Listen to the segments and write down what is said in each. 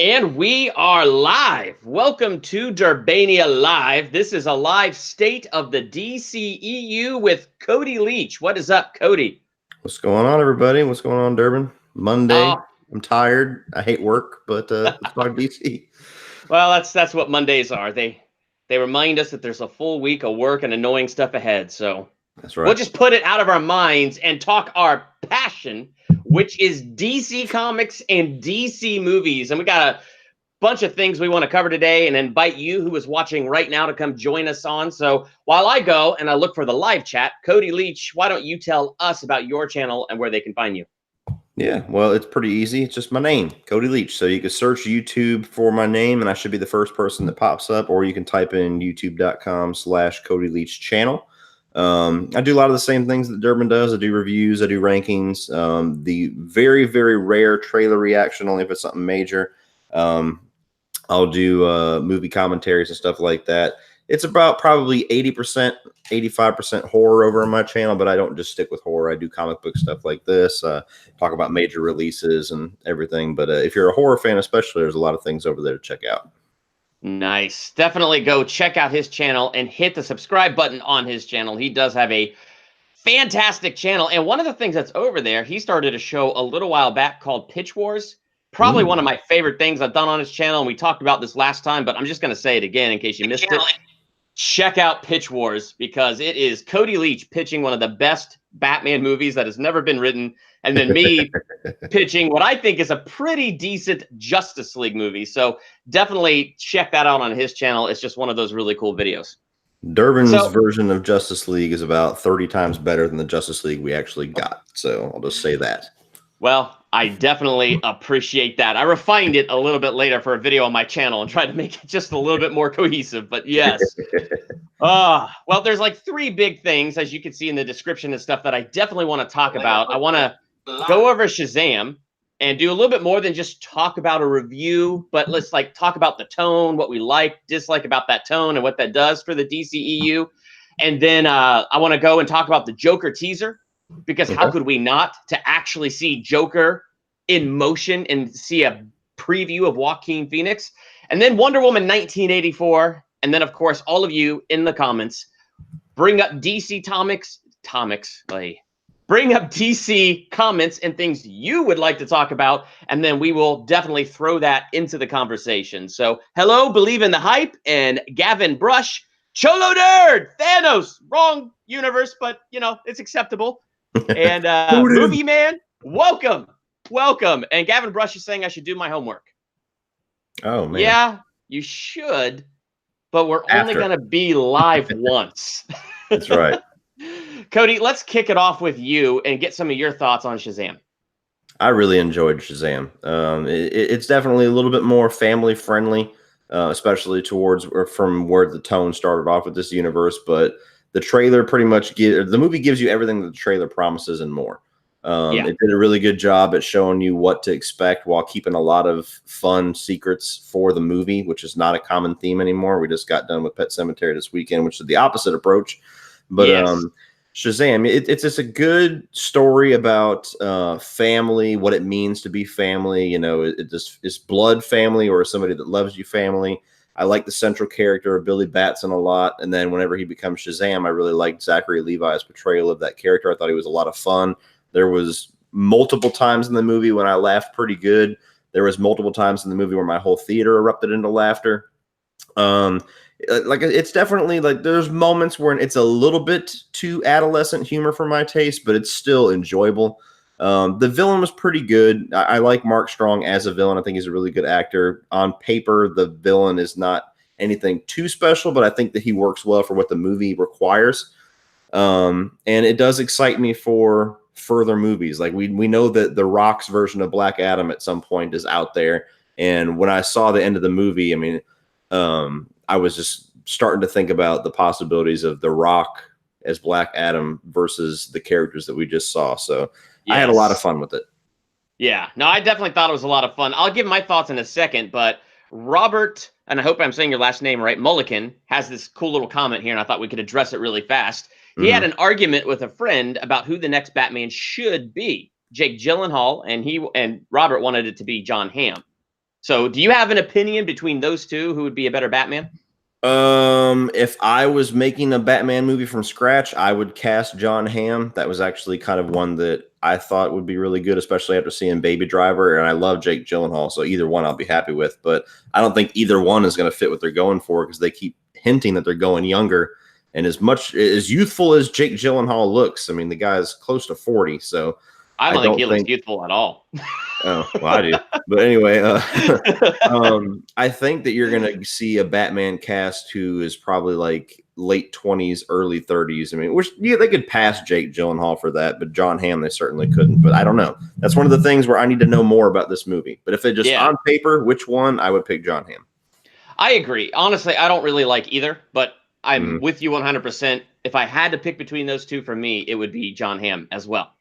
And we are live. Welcome to Durbania Live. This is a live state of the DCEU with Cody Leach. What is up, Cody? What's going on, everybody? What's going on, Durbin? Monday. I'm tired. I hate work, but let's talk DC. Well, that's what Mondays are. They remind us that there's a full week of work and annoying stuff ahead. So That's right. we'll just put it out of our minds and talk our passion, which is DC Comics and DC movies. And we got a bunch of things we want to cover today and invite you who is watching right now to come join us on. So while I go and I look for the live chat, Cody Leach, why don't you tell us about your channel and where they can find you? Yeah, well, it's pretty easy. It's just my name, Cody Leach. So you can search YouTube for my name and I should be the first person that pops up, or you can type in youtube.com/Cody Leach channel. I do a lot of the same things that Durbin does. I do reviews, I do rankings, the very, very rare trailer reaction, only if it's something major. I'll do movie commentaries and stuff like that. It's about probably 80%, 85% horror over on my channel, but I don't just stick with horror. I do comic book stuff like this, talk about major releases and everything. But if you're a horror fan especially, there's a lot of things over there to check out. Nice. Definitely go check out his channel and hit the subscribe button on his channel. He does have a fantastic channel. And one of the things that's over there, he started a show a little while back called Pitch Wars. Probably one of my favorite things I've done on his channel. And we talked about this last time, but I'm just going to say it again in case you missed it. Check out Pitch Wars because it is Cody Leach pitching one of the best Batman movies that has never been written. And then me pitching what I think is a pretty decent Justice League movie. So definitely check that out on his channel. It's just one of those really cool videos. Durbin's version of Justice League is about 30 times better than the Justice League we actually got. So I'll just say that. Well, I definitely appreciate that. I refined it a little bit later for a video on my channel and tried to make it just a little bit more cohesive, but yes. Well, there's like three big things, as you can see in the description and stuff, that I definitely want to talk about. I want to go over Shazam and do a little bit more than just talk about a review, but let's like talk about the tone, what we like, dislike about that tone and what that does for the DCEU. And then I want to go and talk about the Joker teaser. Because how could we not to actually see Joker in motion and see a preview of Joaquin Phoenix? And then Wonder Woman 1984. And then, of course, all of you in the comments, bring up DC bring up DC comments and things you would like to talk about. And then we will definitely throw that into the conversation. So hello, Believe in the Hype, and Gavin Brush, Cholo Nerd, Thanos, wrong universe, but, you know, it's acceptable. And Movie Man, welcome. And Gavin Brush is saying I should do my homework. Oh, man. Yeah, you should, but we're only going to be live once. That's right. Cody, let's kick it off with you and get some of your thoughts on Shazam. I really enjoyed Shazam. It's definitely a little bit more family friendly, especially towards or from where the tone started off with this universe, but the trailer pretty much the movie gives you everything that the trailer promises and more. It did a really good job at showing you what to expect while keeping a lot of fun secrets for the movie, which is not a common theme anymore. We just got done with Pet Sematary this weekend, which is the opposite approach. But Shazam, it's just a good story about family, what it means to be family. You know, is blood family or somebody that loves you family. I like the central character of Billy Batson a lot. And then whenever he becomes Shazam, I really liked Zachary Levi's portrayal of that character. I thought he was a lot of fun. There was multiple times in the movie when I laughed pretty good. There was multiple times in the movie where my whole theater erupted into laughter. Like it's definitely like there's moments where it's a little bit too adolescent humor for my taste, but it's still enjoyable. The villain was pretty good. I like Mark Strong as a villain. I think he's a really good actor. On paper, the villain is not anything too special, but I think that he works well for what the movie requires. And it does excite me for further movies. Like we know that The Rock's version of Black Adam at some point is out there. And when I saw the end of the movie, I mean, I was just starting to think about the possibilities of The Rock as Black Adam versus the characters that we just saw. So I had a lot of fun with it. Yeah, no, I definitely thought it was a lot of fun. I'll give my thoughts in a second, but Robert, and I hope I'm saying your last name right, Mulligan, has this cool little comment here, and I thought we could address it really fast. He had an argument with a friend about who the next Batman should be. Jake Gyllenhaal, and Robert wanted it to be Jon Hamm. So do you have an opinion between those two who would be a better Batman? If I was making a Batman movie from scratch, I would cast Jon Hamm. That was actually kind of one that I thought would be really good, especially after seeing Baby Driver. And I love Jake Gyllenhaal, so either one I'll be happy with. But I don't think either one is going to fit what they're going for because they keep hinting that they're going younger. And as youthful as Jake Gyllenhaal looks, I mean, the guy is close to 40, so I don't think he looks youthful at all. Oh, well, I do. But anyway, I think that you're going to see a Batman cast who is probably like late 20s, early 30s. I mean, they could pass Jake Gyllenhaal for that, but Jon Hamm, they certainly couldn't. But I don't know. That's one of the things where I need to know more about this movie. But if it just on paper, which one, I would pick Jon Hamm. I agree. Honestly, I don't really like either, but I'm with you 100%. If I had to pick between those two, for me, it would be Jon Hamm as well.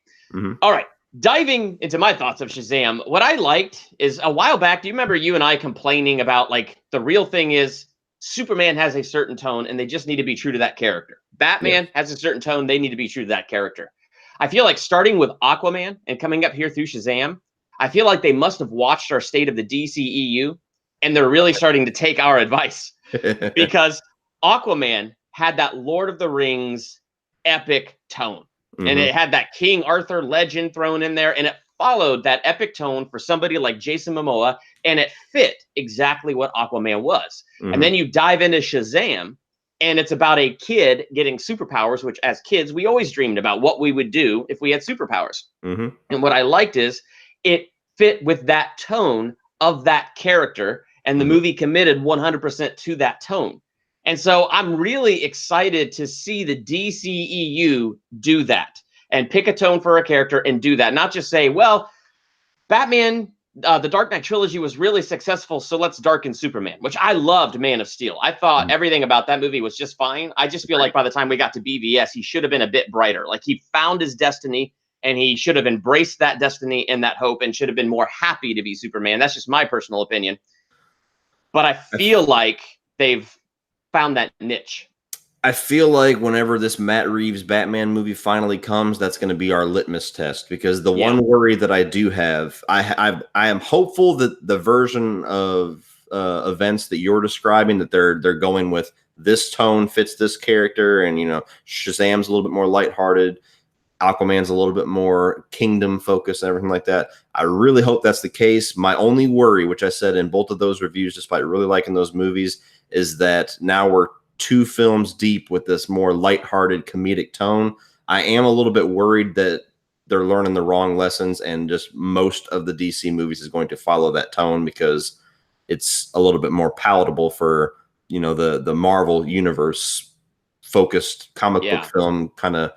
All right. Diving into my thoughts of Shazam, what I liked is a while back, do you remember you and I complaining about, like, the real thing is Superman has a certain tone and they just need to be true to that character. Batman has a certain tone, they need to be true to that character. I feel like starting with Aquaman and coming up here through Shazam, I feel like they must have watched our State of the DCEU and they're really starting to take our advice because Aquaman had that Lord of the Rings epic tone. And it had that King Arthur legend thrown in there, and it followed that epic tone for somebody like Jason Momoa, and it fit exactly what Aquaman was. And then you dive into Shazam, and it's about a kid getting superpowers, which as kids, we always dreamed about what we would do if we had superpowers. And what I liked is it fit with that tone of that character, and the movie committed 100% to that tone. And so I'm really excited to see the DCEU do that and pick a tone for a character and do that. Not just say, well, Batman, the Dark Knight trilogy was really successful, so let's darken Superman, which I loved Man of Steel. I thought everything about that movie was just fine. I just feel like by the time we got to BVS, he should have been a bit brighter. Like he found his destiny and he should have embraced that destiny and that hope and should have been more happy to be Superman. That's just my personal opinion. But I feel like they've found that niche. I feel like whenever this Matt Reeves Batman movie finally comes, that's going to be our litmus test. Because the one worry that I do have, I am hopeful that the version of events that you're describing, that they're going with this tone fits this character, and Shazam's a little bit more lighthearted, Aquaman's a little bit more kingdom focused and everything like that. I really hope that's the case. My only worry, which I said in both of those reviews, despite really liking those movies, is that now we're 2 films deep with this more lighthearted comedic tone. I am a little bit worried that they're learning the wrong lessons and just most of the DC movies is going to follow that tone because it's a little bit more palatable for, the Marvel universe focused comic book film kind of,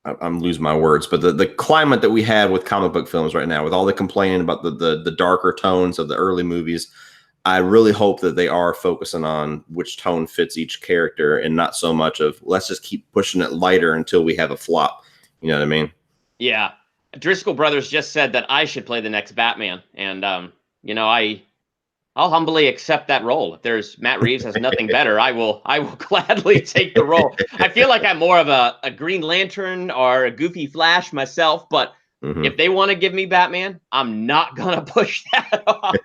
I'm losing my words, but the climate that we have with comic book films right now, with all the complaining about the darker tones of the early movies, I really hope that they are focusing on which tone fits each character and not so much of let's just keep pushing it lighter until we have a flop. You know what I mean? Yeah. Driscoll Brothers just said that I should play the next Batman. And, I'll humbly accept that role. If there's Matt Reeves has nothing better, I will gladly take the role. I feel like I'm more of a Green Lantern or a Goofy Flash myself, but if they want to give me Batman, I'm not going to push that off.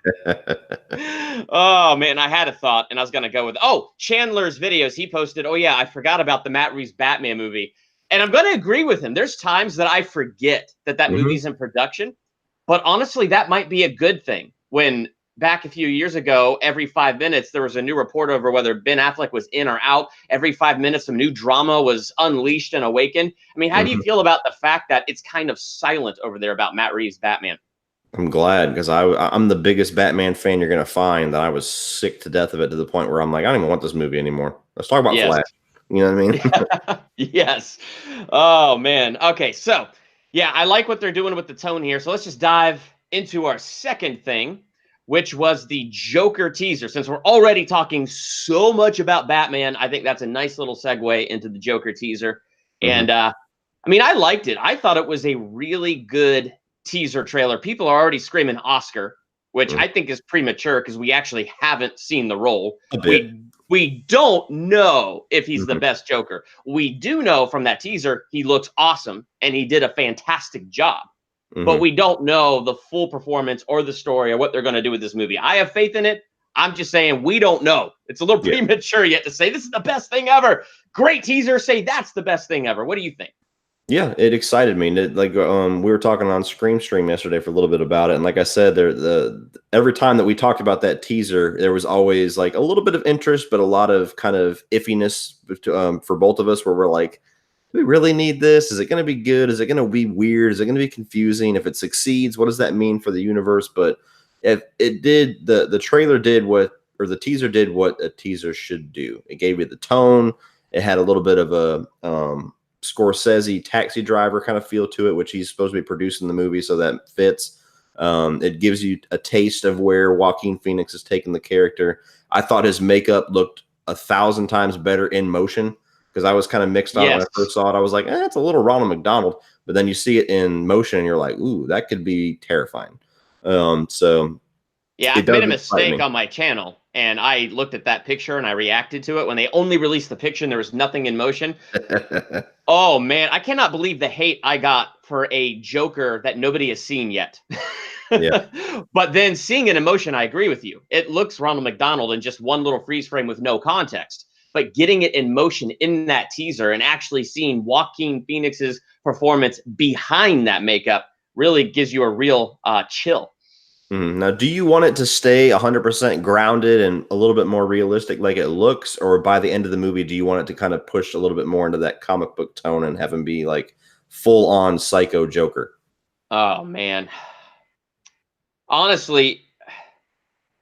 Oh, man, I had a thought, and I was going to go with, Chandler's videos. He posted, I forgot about the Matt Reeves Batman movie. And I'm going to agree with him. There's times that I forget that movie's in production. But honestly, that might be a good thing. When back a few years ago, every 5 minutes, there was a new report over whether Ben Affleck was in or out. Every 5 minutes, some new drama was unleashed and awakened. I mean, how do you feel about the fact that it's kind of silent over there about Matt Reeves' Batman? I'm glad because I'm the biggest Batman fan you're going to find. That I was sick to death of it to the point where I'm like, I don't even want this movie anymore. Let's talk about Flash. You know what I mean? Yes. Oh, man. Okay, so, I like what they're doing with the tone here. So let's just dive into our second thing, which was the Joker teaser. Since we're already talking so much about Batman, I think that's a nice little segue into the Joker teaser. And, I liked it. I thought it was a really good teaser trailer. People are already screaming Oscar, which I think is premature because we actually haven't seen the role. We don't know if he's the best Joker. We do know from that teaser he looks awesome and he did a fantastic job. but we don't know the full performance or the story or what they're going to do with this movie. I have faith in it. I'm just saying we don't know. It's a little premature yet to say this is the best thing ever. Great teaser. Say that's the best thing ever. What do you think? Yeah, it excited me. We were talking on Scream Stream yesterday for a little bit about it, and like I said, every time that we talked about that teaser, there was always like a little bit of interest, but a lot of kind of iffiness for both of us, where we're like, do we really need this? Is it going to be good? Is it going to be weird? Is it going to be confusing? If it succeeds, what does that mean for the universe? But if it did, the trailer did what, or the teaser did what a teaser should do. It gave you the tone. It had a little bit of a Scorsese Taxi Driver kind of feel to it, which he's supposed to be producing the movie, so that fits. It gives you a taste of where Joaquin Phoenix has taken the character. I thought his makeup looked 1,000 times better in motion, because I was kind of mixed on it when I first saw it. I was like, it's a little Ronald McDonald, but then you see it in motion and you're like, ooh, that could be terrifying. So yeah, I made a mistake on my channel, and I looked at that picture and I reacted to it when they only released the picture and there was nothing in motion. Oh man, I cannot believe the hate I got for a Joker that nobody has seen yet. Yeah. But then seeing it in motion, I agree with you. It looks Ronald McDonald in just one little freeze frame with no context. But getting it in motion in that teaser and actually seeing Joaquin Phoenix's performance behind that makeup really gives you a real chill. Now, do you want it to stay 100% grounded and a little bit more realistic like it looks, or by the end of the movie, do you want it to kind of push a little bit more into that comic book tone and have him be like full on psycho Joker? Oh, man. Honestly,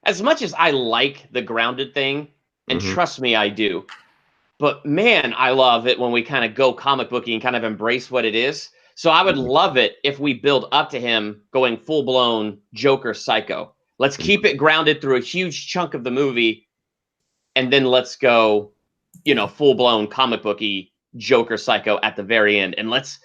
as much as I like the grounded thing, and trust me, I do, but man, I love it when we kind of go comic booky and kind of embrace what it is. So I would love it if we build up to him going full-blown Joker psycho. Let's keep it grounded through a huge chunk of the movie, and then let's go, full-blown comic booky Joker psycho at the very end. And let's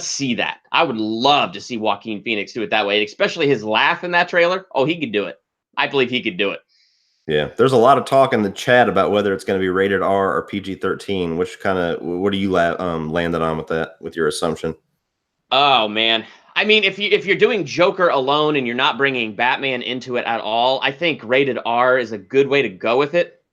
see that. I would love to see Joaquin Phoenix do it that way, especially his laugh in that trailer. Oh, he could do it. I believe he could do it. Yeah, there's a lot of talk in the chat about whether it's going to be rated R or PG-13. What do you landed on with that, with your assumption? Oh man, I mean, if you're doing Joker alone and you're not bringing Batman into it at all, I think rated R is a good way to go with it.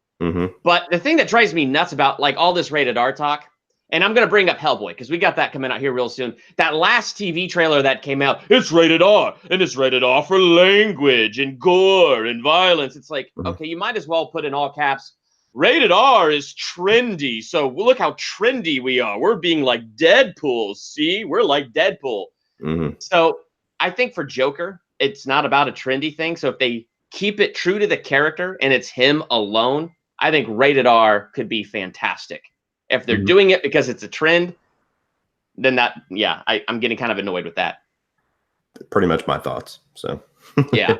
But the thing that drives me nuts about like all this rated R talk, and I'm going to bring up Hellboy because we got that coming out here real soon. That last TV trailer that came out, it's rated R, and it's rated R for language and gore and violence. It's like, okay, you might as well put in all caps, rated R is trendy. So look how trendy we are. We're being like Deadpool. See, we're like Deadpool. So I think for Joker, it's not about a trendy thing. So if they keep it true to the character and it's him alone, I think rated R could be fantastic. If they're doing it because it's a trend, then I'm getting kind of annoyed with that. Pretty much my thoughts. So yeah.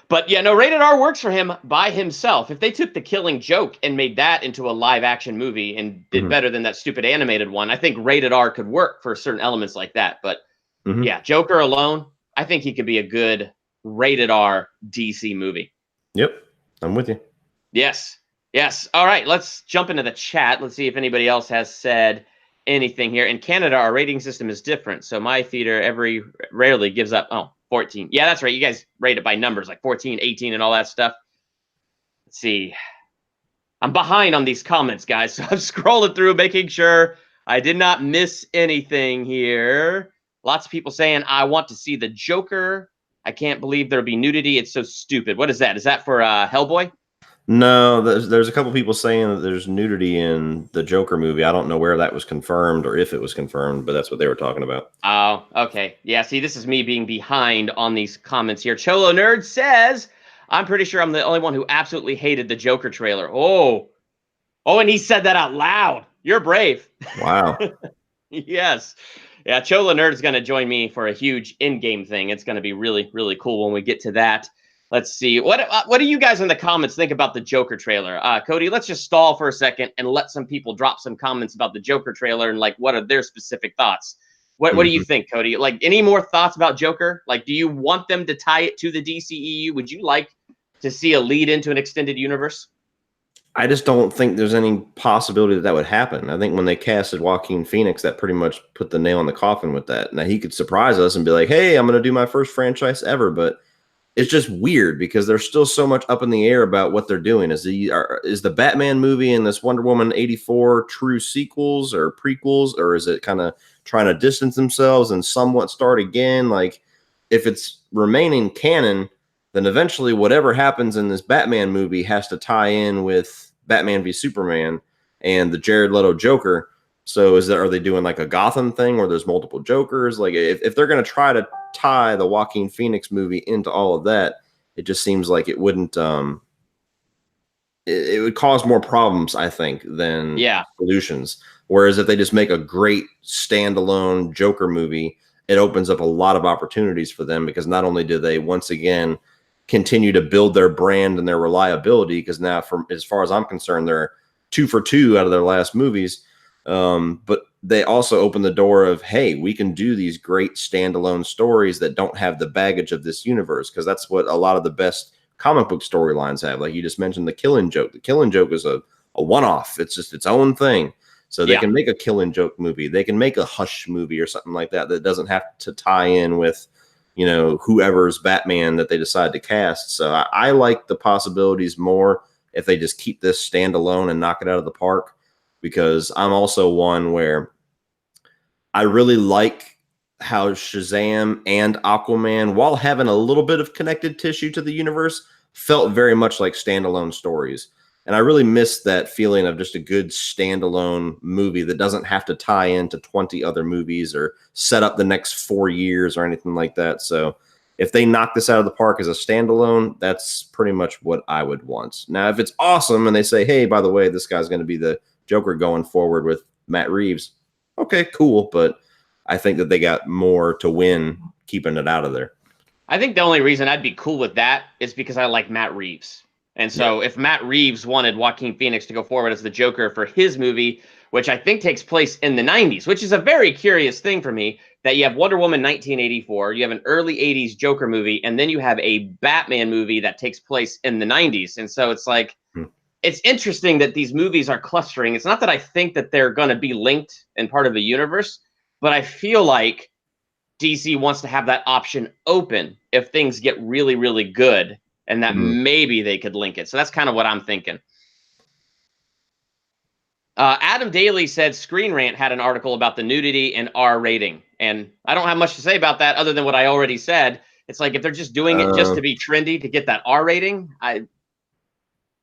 But yeah, no, rated R works for him by himself. If they took The Killing Joke and made that into a live action movie and did better than that stupid animated one, I think rated R could work for certain elements like that. But yeah, Joker alone, I think he could be a good rated R DC movie. Yep, I'm with you. Yes. All right, let's jump into the chat. Let's see if anybody else has said anything here. In Canada, our rating system is different. So my theater rarely gives up. 14. Yeah, that's right. You guys rate it by numbers, like 14, 18, and all that stuff. Let's see. I'm behind on these comments, guys. So I'm scrolling through, making sure I did not miss anything here. Lots of people saying, I want to see the Joker. I can't believe there'll be nudity. It's so stupid. What is that? Is that for Hellboy? No, there's a couple people saying that there's nudity in the Joker movie. I don't know where that was confirmed or if it was confirmed, but that's what they were talking about. Oh, okay. Yeah, see, this is me being behind on these comments here. Cholo Nerd says, I'm pretty sure I'm the only one who absolutely hated the Joker trailer. Oh, and he said that out loud. You're brave. Wow. Yes. Yeah, Cholo Nerd is going to join me for a huge in-game thing. It's going to be really, really cool when we get to that. Let's see. What do you guys in the comments think about the Joker trailer? Cody, let's just stall for a second and let some people drop some comments about the Joker trailer and like what are their specific thoughts. What do you think, Cody? Like any more thoughts about Joker? Like, do you want them to tie it to the DCEU? Would you like to see a lead into an extended universe? I just don't think there's any possibility that would happen. I think when they casted Joaquin Phoenix, that pretty much put the nail in the coffin with that. Now, he could surprise us and be like, hey, I'm going to do my first franchise ever. But it's just weird because there's still so much up in the air about what they're doing. Is the Batman movie and this Wonder Woman 84 true sequels or prequels, or is it kind of trying to distance themselves and somewhat start again? Like, if it's remaining canon, then eventually whatever happens in this Batman movie has to tie in with Batman v Superman and the Jared Leto Joker. So are they doing like a Gotham thing where there's multiple Jokers? Like, if they're going to try to tie the Joaquin Phoenix movie into all of that, it just seems like it wouldn't, it would cause more problems, I think, than solutions. Whereas if they just make a great standalone Joker movie, it opens up a lot of opportunities for them, because not only do they once again continue to build their brand and their reliability, because now, from as far as I'm concerned, they're 2 for 2 out of their last movies. But they also open the door of, hey, we can do these great standalone stories that don't have the baggage of this universe, because that's what a lot of the best comic book storylines have. Like you just mentioned, the Killing Joke. The Killing Joke is a one-off. It's just its own thing. So they can make a Killing Joke movie. They can make a Hush movie or something like that that doesn't have to tie in with, you know, whoever's Batman that they decide to cast. So I like the possibilities more if they just keep this standalone and knock it out of the park, because I'm also one where I really like how Shazam and Aquaman, while having a little bit of connected tissue to the universe, felt very much like standalone stories. And I really miss that feeling of just a good standalone movie that doesn't have to tie into 20 other movies or set up the next 4 years or anything like that. So if they knock this out of the park as a standalone, that's pretty much what I would want. Now, if it's awesome and they say, hey, by the way, this guy's going to be the Joker going forward with Matt Reeves, okay, cool. But I think that they got more to win keeping it out of there. I think the only reason I'd be cool with that is because I like Matt Reeves. And so if Matt Reeves wanted Joaquin Phoenix to go forward as the Joker for his movie, which I think takes place in the 90s, which is a very curious thing for me, that you have Wonder Woman 1984, you have an early 80s Joker movie, and then you have a Batman movie that takes place in the 90s. And so it's like, it's interesting that these movies are clustering. It's not that I think that they're going to be linked and part of the universe, but I feel like DC wants to have that option open if things get really, really good, and that maybe they could link it. So that's kind of what I'm thinking. Adam Daly said Screen Rant had an article about the nudity and R rating. And I don't have much to say about that other than what I already said. It's like, if they're just doing it just to be trendy to get that R rating, I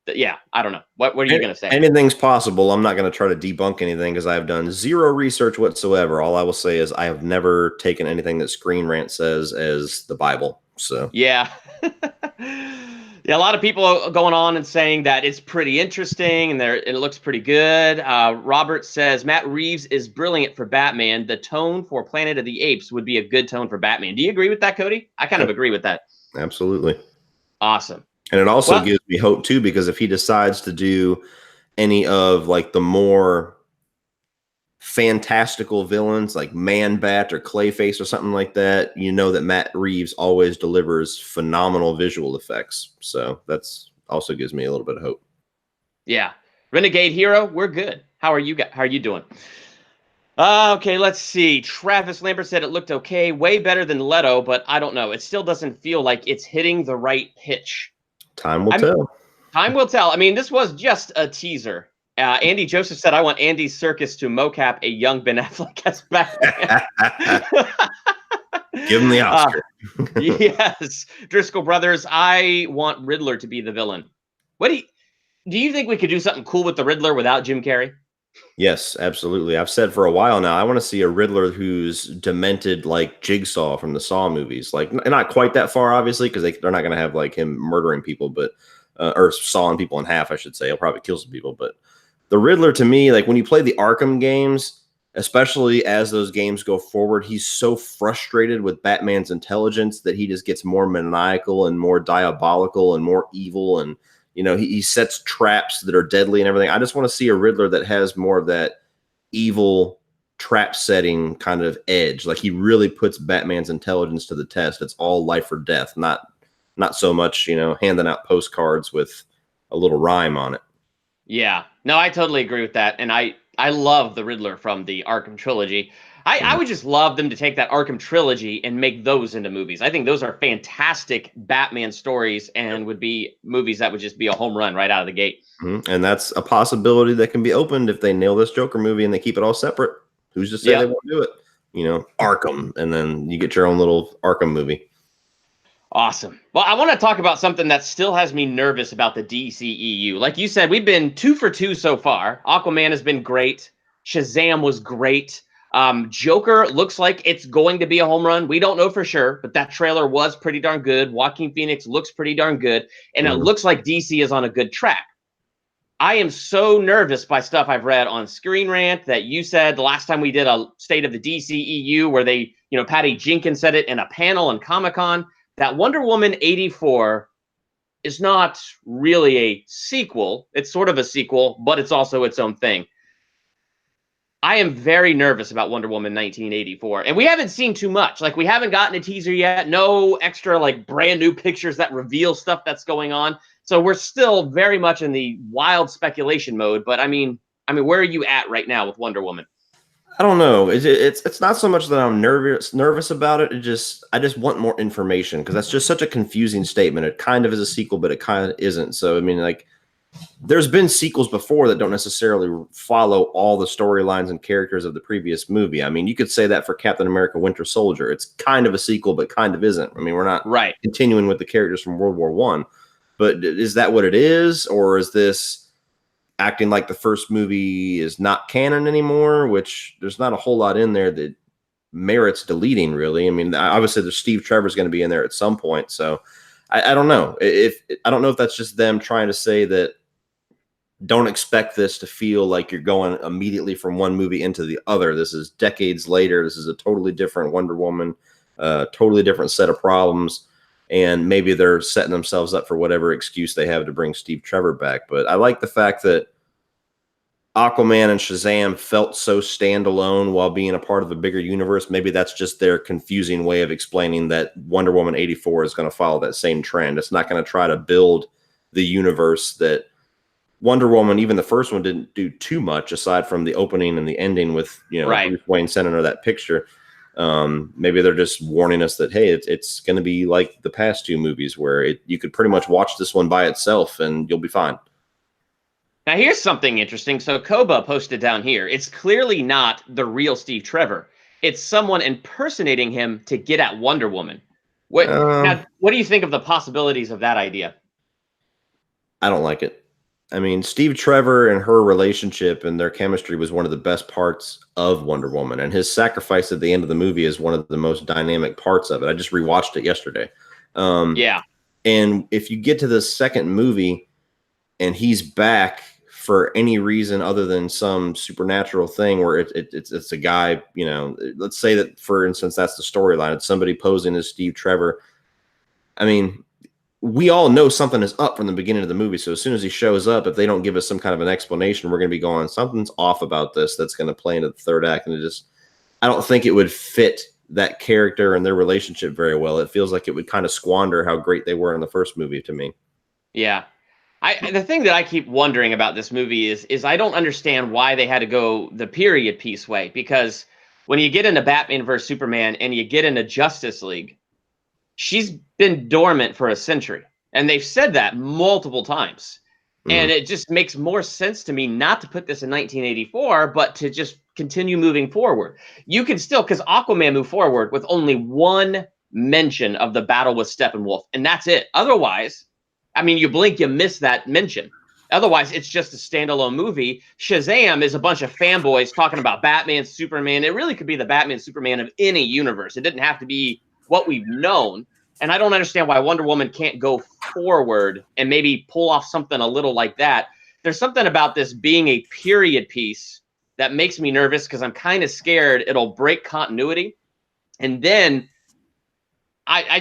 don't know. What are you going to say? Anything's possible. I'm not going to try to debunk anything because I have done zero research whatsoever. All I will say is I have never taken anything that Screen Rant says as the Bible. So yeah. Yeah, a lot of people going on and saying that it's pretty interesting and it looks pretty good. Robert says Matt Reeves is brilliant for Batman. The tone for Planet of the Apes would be a good tone for Batman. Do you agree with that, Cody? I kind of agree with that. Absolutely. Awesome. And it also gives me hope too, because if he decides to do any of like the more fantastical villains like Man-Bat or Clayface or something like that, you know that Matt Reeves always delivers phenomenal visual effects. So that's also gives me a little bit of hope. Yeah. Renegade Hero, we're good. How are you doing? Okay, let's see. Travis Lambert said it looked okay, way better than Leto, but I don't know. It still doesn't feel like it's hitting the right pitch. Time will tell. Time will tell. I mean, this was just a teaser. Andy Joseph said, I want Andy Serkis to mocap a young Ben Affleck as Batman. Give him the Oscar. Yes. Driscoll Brothers, I want Riddler to be the villain. Do you think we could do something cool with the Riddler without Jim Carrey? Yes, absolutely. I've said for a while now, I want to see a Riddler who's demented like Jigsaw from the Saw movies. Like, not quite that far, obviously, because they're not going to have like him murdering people, but or sawing people in half, I should say. He'll probably kill some people, but the Riddler, to me, like when you play the Arkham games, especially as those games go forward, he's so frustrated with Batman's intelligence that he just gets more maniacal and more diabolical and more evil. And, you know, he sets traps that are deadly and everything. I just want to see a Riddler that has more of that evil trap setting kind of edge. Like he really puts Batman's intelligence to the test. It's all life or death, not so much, you know, handing out postcards with a little rhyme on it. Yeah. No, I totally agree with that. And I love the Riddler from the Arkham trilogy. I Mhm. would just love them to take that Arkham trilogy and make those into movies. I think those are fantastic Batman stories and would be movies that would just be a home run right out of the gate. Mhm. And that's a possibility that can be opened if they nail this Joker movie and they keep it all separate. Who's to say they Yep. won't do it? Arkham, and then you get your own little Arkham movie. Awesome. Well, I want to talk about something that still has me nervous about the DCEU. Like you said, we've been 2 for 2 so far. Aquaman has been great. Shazam was great. Joker looks like it's going to be a home run. We don't know for sure, but that trailer was pretty darn good. Joaquin Phoenix looks pretty darn good. And it Mhm. looks like DC is on a good track. I am so nervous by stuff I've read on Screen Rant that you said the last time we did a state of the DCEU where they, Patty Jenkins said it in a panel in Comic-Con that Wonder Woman 84 is not really a sequel. It's sort of a sequel, but it's also its own thing. I am very nervous about Wonder Woman 1984. And we haven't seen too much. Like, we haven't gotten a teaser yet. No extra, like, brand new pictures that reveal stuff that's going on. So we're still very much in the wild speculation mode. But where are you at right now with Wonder Woman? I don't know. It's not so much that I'm nervous about it. I just want more information because that's just such a confusing statement. It kind of is a sequel, but it kind of isn't. So I mean, like, there's been sequels before that don't necessarily follow all the storylines and characters of the previous movie. I mean, you could say that for Captain America: Winter Soldier. It's kind of a sequel, but kind of isn't. I mean, we're not Right. continuing with the characters from World War One. But is that what it is, or is this acting like the first movie is not canon anymore? Which there's not a whole lot in there that merits deleting, really. I mean, obviously, there's Steve Trevor's going to be in there at some point, so I don't know if I don't know if that's just them trying to say that don't expect this to feel like you're going immediately from one movie into the other. This is decades later. This is a totally different Wonder Woman, totally different set of problems. And maybe they're setting themselves up for whatever excuse they have to bring Steve Trevor back. But I like the fact that Aquaman and Shazam felt so standalone while being a part of a bigger universe. Maybe that's just their confusing way of explaining that Wonder Woman 84 is going to follow that same trend. It's not going to try to build the universe that Wonder Woman, even the first one, didn't do too much aside from the opening and the ending with Right. Bruce Wayne sending her that picture. Maybe they're just warning us that hey, it's going to be like the past two movies where you could pretty much watch this one by itself and you'll be fine. Now, here's something interesting. So Koba posted down here. It's clearly not the real Steve Trevor. It's someone impersonating him to get at Wonder Woman. What do you think of the possibilities of that idea? I don't like it. I mean, Steve Trevor and her relationship and their chemistry was one of the best parts of Wonder Woman, and his sacrifice at the end of the movie is one of the most dynamic parts of it. I just rewatched it yesterday. Yeah. And if you get to the second movie and he's back for any reason other than some supernatural thing where it's a guy, let's say that, for instance, that's the storyline. It's somebody posing as Steve Trevor. I mean, we all know something is up from the beginning of the movie. So as soon as he shows up, if they don't give us some kind of an explanation, we're going to be going, something's off about this. That's going to play into the third act. And I don't think it would fit that character and their relationship very well. It feels like it would kind of squander how great they were in the first movie to me. Yeah. The thing that I keep wondering about this movie is I don't understand why they had to go the period piece way, because when you get into Batman versus Superman and you get into Justice League, she's been dormant for a century. And they've said that multiple times. And it just makes more sense to me not to put this in 1984, but to just continue moving forward. You can still, because Aquaman moved forward with only one mention of the battle with Steppenwolf, and that's it. Otherwise, I mean, you blink, you miss that mention. Otherwise, it's just a standalone movie. Shazam is a bunch of fanboys talking about Batman, Superman. It really could be the Batman, Superman of any universe. It didn't have to be what we've known. And I don't understand why Wonder Woman can't go forward and maybe pull off something a little like that. There's something about this being a period piece that makes me nervous because I'm kind of scared it'll break continuity. And then I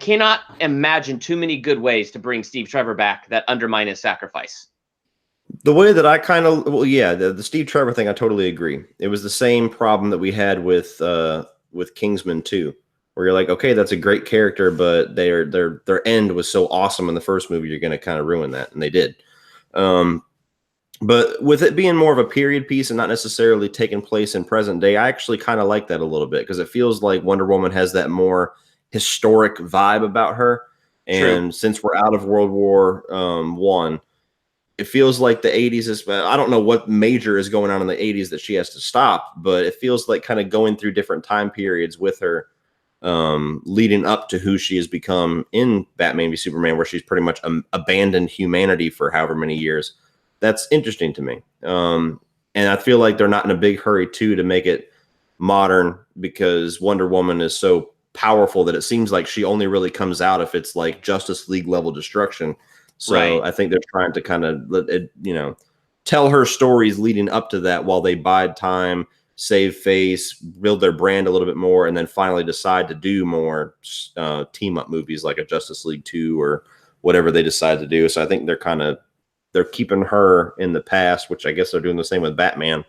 cannot imagine too many good ways to bring Steve Trevor back that undermine his sacrifice. The way that I kind of, well, yeah, the Steve Trevor thing, I totally agree. It was the same problem that we had with Kingsman 2, where you're like, okay, that's a great character, but their end was so awesome in the first movie, you're going to kind of ruin that, and they did. But with it being more of a period piece and not necessarily taking place in present day, I actually kind of like that a little bit because it feels like Wonder Woman has that more historic vibe about her. True. And since we're out of World War One, it feels like the 80s is, I don't know what major is going on in the 80s that she has to stop, but it feels like kind of going through different time periods with her, leading up to who she has become in Batman v Superman, where she's pretty much abandoned humanity for however many years. That's interesting to me. And I feel like they're not in a big hurry too to make it modern because Wonder Woman is so powerful that it seems like she only really comes out if it's like Justice League level destruction. So Right. I think they're trying to kind of let it, tell her stories leading up to that while they bide time, save face, build their brand a little bit more, and then finally decide to do more team up movies like a Justice League 2 or whatever they decide to do. So I think they're keeping her in the past, which I guess they're doing the same with Batman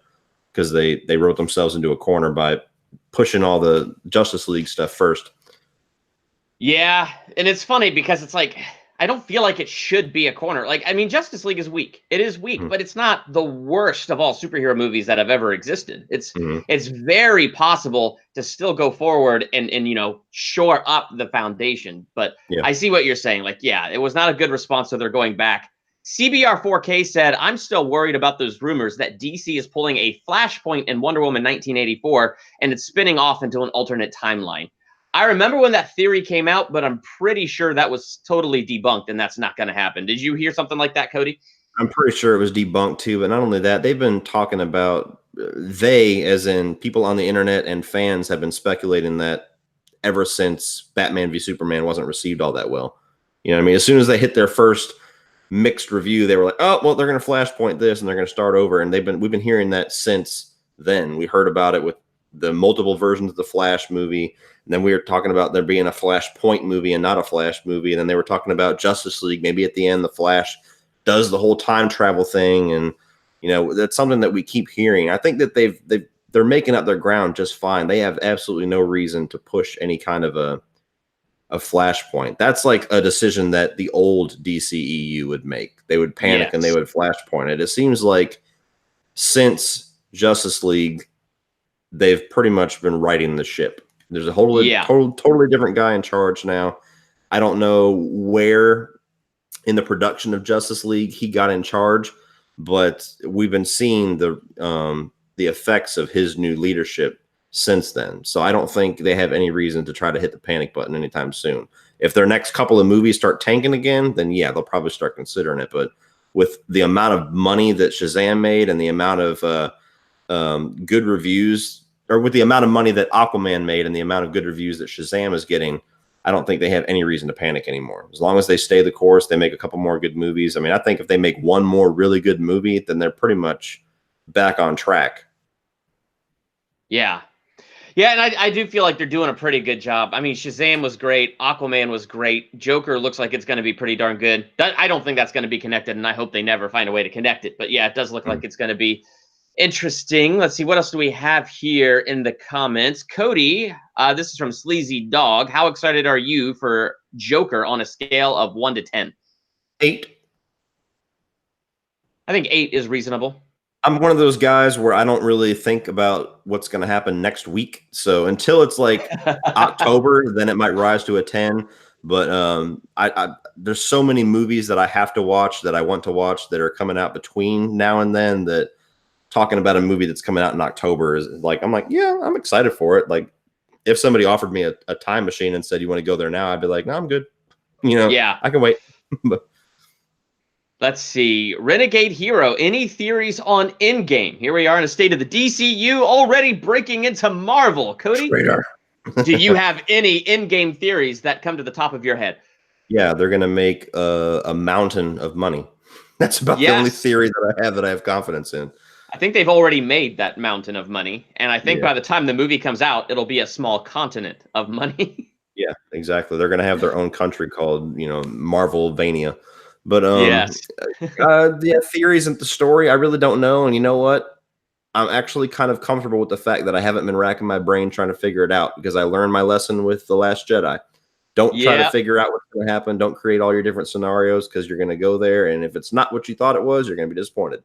because they wrote themselves into a corner by pushing all the Justice League stuff first. Yeah, and it's funny because it's like I don't feel like it should be a corner. Like, I mean, Justice League is weak. It is weak, Mhm. but it's not the worst of all superhero movies that have ever existed. It's Mhm. it's very possible to still go forward and shore up the foundation. But Yeah. I see what you're saying. Like, yeah, it was not a good response, so they're going back. CBR 4K said, I'm still worried about those rumors that DC is pulling a flashpoint in Wonder Woman 1984 and it's spinning off into an alternate timeline. I remember when that theory came out, but I'm pretty sure that was totally debunked and that's not going to happen. Did you hear something like that, Cody? I'm pretty sure it was debunked too, but not only that, they've been talking about they, as in people on the internet and fans, have been speculating that ever since Batman v Superman wasn't received all that well. You know what I mean? As soon as they hit their first mixed review, they were like, "Oh, well, they're going to flashpoint this and they're going to start over." And we've been hearing that since then. We heard about it with the multiple versions of the Flash movie, and then we were talking about there being a Flashpoint movie and not a Flash movie, and then they were talking about Justice League. Maybe at the end, the Flash does the whole time travel thing, and that's something that we keep hearing. I think that they're making up their ground just fine. They have absolutely no reason to push any kind of a flashpoint. That's like a decision that the old DCEU would make. They would panic and they Yes. would flashpoint it. It seems like since Justice League, they've pretty much been righting the ship. There's a Yeah. totally different guy in charge now. I don't know where in the production of Justice League he got in charge, but we've been seeing the effects of his new leadership since then. So I don't think they have any reason to try to hit the panic button anytime soon. If their next couple of movies start tanking again, then yeah, they'll probably start considering it. But with the amount of money that Shazam made and the amount of good reviews, or with the amount of money that Aquaman made and the amount of good reviews that Shazam is getting, I don't think they have any reason to panic anymore. As long as they stay the course, they make a couple more good movies. I mean, I think if they make one more really good movie, then they're pretty much back on track. Yeah. Yeah, and I do feel like they're doing a pretty good job. I mean, Shazam was great. Aquaman was great. Joker looks like it's going to be pretty darn good. I don't think that's going to be connected, and I hope they never find a way to connect it. But yeah, it does look like it's going to be interesting. Let's see, what else do we have here in the comments? Cody, this is from Sleazy Dog. How excited are you for Joker on a scale of 1 to 10? 8. I think 8 is reasonable. I'm one of those guys where I don't really think about what's going to happen next week. So until it's like October, then it might rise to a 10. But I there's so many movies that I have to watch that I want to watch that are coming out between now and then that talking about a movie that's coming out in October is like, I'm like, yeah, I'm excited for it. Like if somebody offered me a time machine and said, you want to go there now? I'd be like, no, I'm good. Yeah. I can wait. But Let's see. Renegade Hero. Any theories on Endgame? Here we are in a state of the DCU already breaking into Marvel. Cody, radar. do you have any Endgame theories that come to the top of your head? Yeah, they're going to make a mountain of money. That's about the only Yes. theory that I have confidence in. I think they've already made that mountain of money. And I think Yeah. by the time the movie comes out, it'll be a small continent of money. Yeah, exactly. They're going to have their own country called, Marvelvania. But Yes. yeah, theories and the story, I really don't know. And you know what? I'm actually kind of comfortable with the fact that I haven't been racking my brain trying to figure it out because I learned my lesson with The Last Jedi. Don't try to Yeah. figure out what's going to happen. Don't create all your different scenarios because you're going to go there. And if it's not what you thought it was, you're going to be disappointed.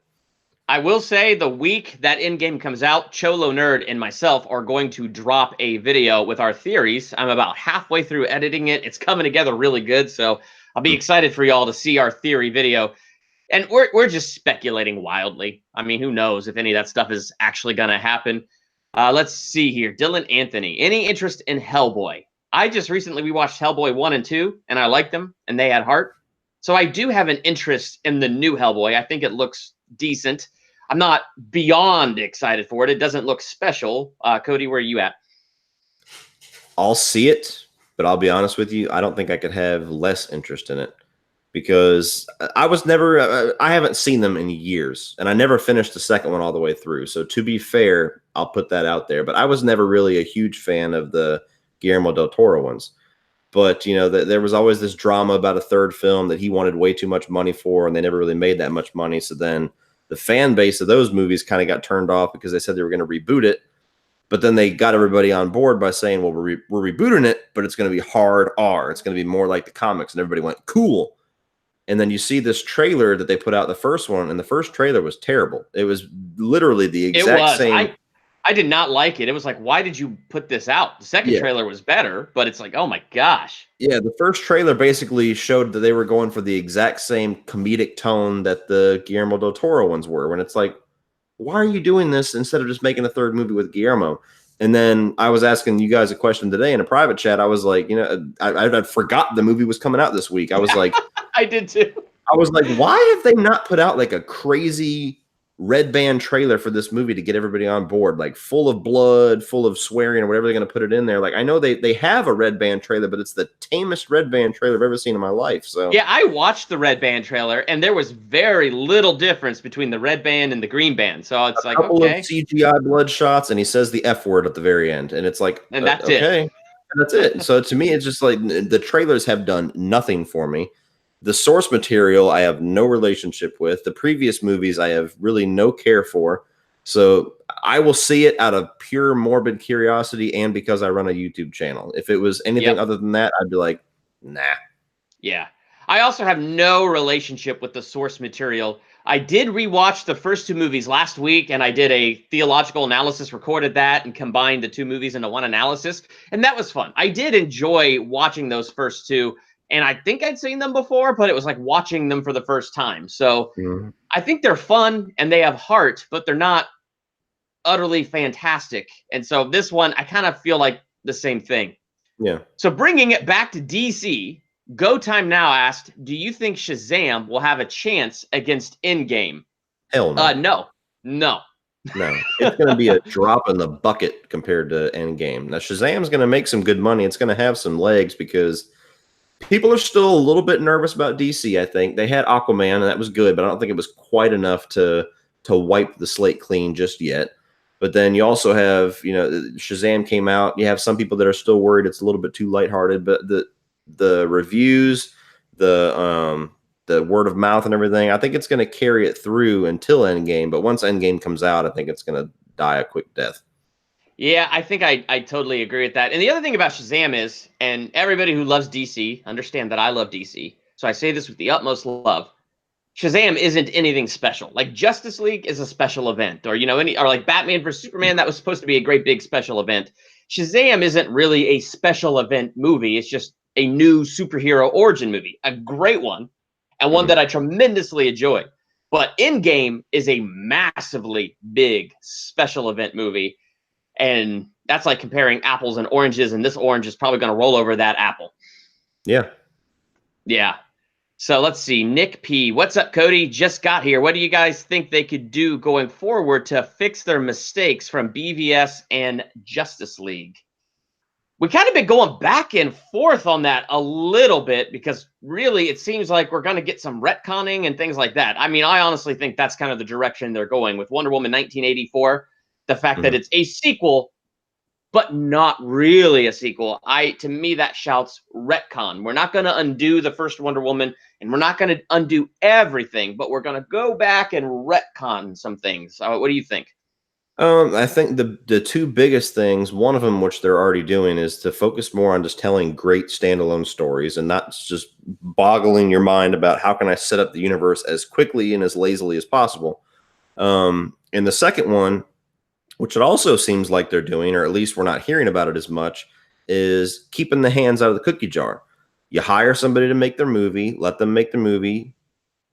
I will say the week that Endgame comes out, Cholo Nerd and myself are going to drop a video with our theories. I'm about halfway through editing it. It's coming together really good, so I'll be excited for y'all to see our theory video. And we're just speculating wildly. I mean, who knows if any of that stuff is actually going to happen. Let's see here. Dylan Anthony, any interest in Hellboy? I just recently we watched Hellboy 1 and 2, and I liked them, and they had heart. So I do have an interest in the new Hellboy. I think it looks decent. I'm not beyond excited for it. It doesn't look special. Cody, where are you at? I'll see it, but I'll be honest with you, I don't think I could have less interest in it because I was never, I haven't seen them in years, and I never finished the second one all the way through. So to be fair, I'll put that out there, but I was never really a huge fan of the Guillermo del Toro ones. But, you know, there was always this drama about a third film that he wanted way too much money for, and they never really made that much money. So then the fan base of those movies kind of got turned off because they said they were going to reboot it. But then they got everybody on board by saying, well, we're rebooting it, but it's going to be hard R. It's going to be more like the comics. And everybody went, cool. And then you see this trailer that they put out, the first one, and the first trailer was terrible. It was literally the exact same. I did not like it. It was like, why did you put this out? The second trailer was better, but it's like, oh my gosh. Yeah, the first trailer basically showed that they were going for the exact same comedic tone that the Guillermo del Toro ones were. When it's like, why are you doing this instead of just making a third movie with Guillermo? And then I was asking you guys a question today in a private chat. I was like, you know, I forgot the movie was coming out this week. I was like, I did too. I was like, why have they not put out like a crazy red band trailer for this movie to get everybody on board, like full of blood, full of swearing, or whatever they're going to put it in there? Like, I know they have a red band trailer, but it's the tamest red band trailer I've ever seen in my life. So yeah, I watched the red band trailer, and there was very little difference between the red band and the green band. So it's like, couple of CGI blood shots, and he says the F word at the very end, and it's like, and that's okay, it. that's it. So to me, it's just like the trailers have done nothing for me. The source material I have no relationship with. The previous movies I have really no care for. So I will see it out of pure morbid curiosity and because I run a YouTube channel. If it was anything other than that, I'd be like, nah. Yeah. I also have no relationship with the source material. I did rewatch the first two movies last week, and I did a theological analysis, recorded that, and combined the two movies into one analysis, and that was fun. I did enjoy watching those first two. And I think I'd seen them before, but it was like watching them for the first time. So I think they're fun and they have heart, but they're not utterly fantastic. And so this one, I kind of feel like the same thing. Yeah. So bringing it back to DC, Go Time Now asked, do you think Shazam will have a chance against Endgame? Hell no. No. No, it's going to be a drop in the bucket compared to Endgame. Now, Shazam's going to make some good money. It's going to have some legs because people are still a little bit nervous about DC, I think. They had Aquaman, and that was good, but I don't think it was quite enough to wipe the slate clean just yet. But then you also have, you know, Shazam came out. You have some people that are still worried it's a little bit too lighthearted, but the reviews, the word of mouth and everything, I think it's going to carry it through until Endgame. But once Endgame comes out, I think it's going to die a quick death. Yeah, I think I totally agree with that. And the other thing about Shazam is, and everybody who loves DC, understand that I love DC, so I say this with the utmost love, Shazam isn't anything special. Like Justice League is a special event, or, you know, or like Batman vs. Superman, that was supposed to be a great big special event. Shazam isn't really a special event movie. It's just a new superhero origin movie, a great one, and one that I tremendously enjoy. But Endgame is a massively big special event movie. And that's like comparing apples and oranges, and this orange is probably going to roll over that apple. Yeah. Yeah. So let's see. Nick P. What's up, Cody? Just got here. What do you guys think they could do going forward to fix their mistakes from BVS and Justice League? We kind of been going back and forth on that a little bit because really it seems like we're going to get some retconning and things like that. I mean, I honestly think that's kind of the direction they're going with Wonder Woman 1984. The fact that it's a sequel, but not really a sequel. To me, that shouts retcon. We're not going to undo the first Wonder Woman, and we're not going to undo everything, but we're going to go back and retcon some things. What do you think? I think the two biggest things, one of them, which they're already doing, is to focus more on just telling great standalone stories and not just boggling your mind about how can I set up the universe as quickly and as lazily as possible. And the second one, which it also seems like they're doing, or at least we're not hearing about it as much, is keeping the hands out of the cookie jar. You hire somebody to make their movie, let them make the movie.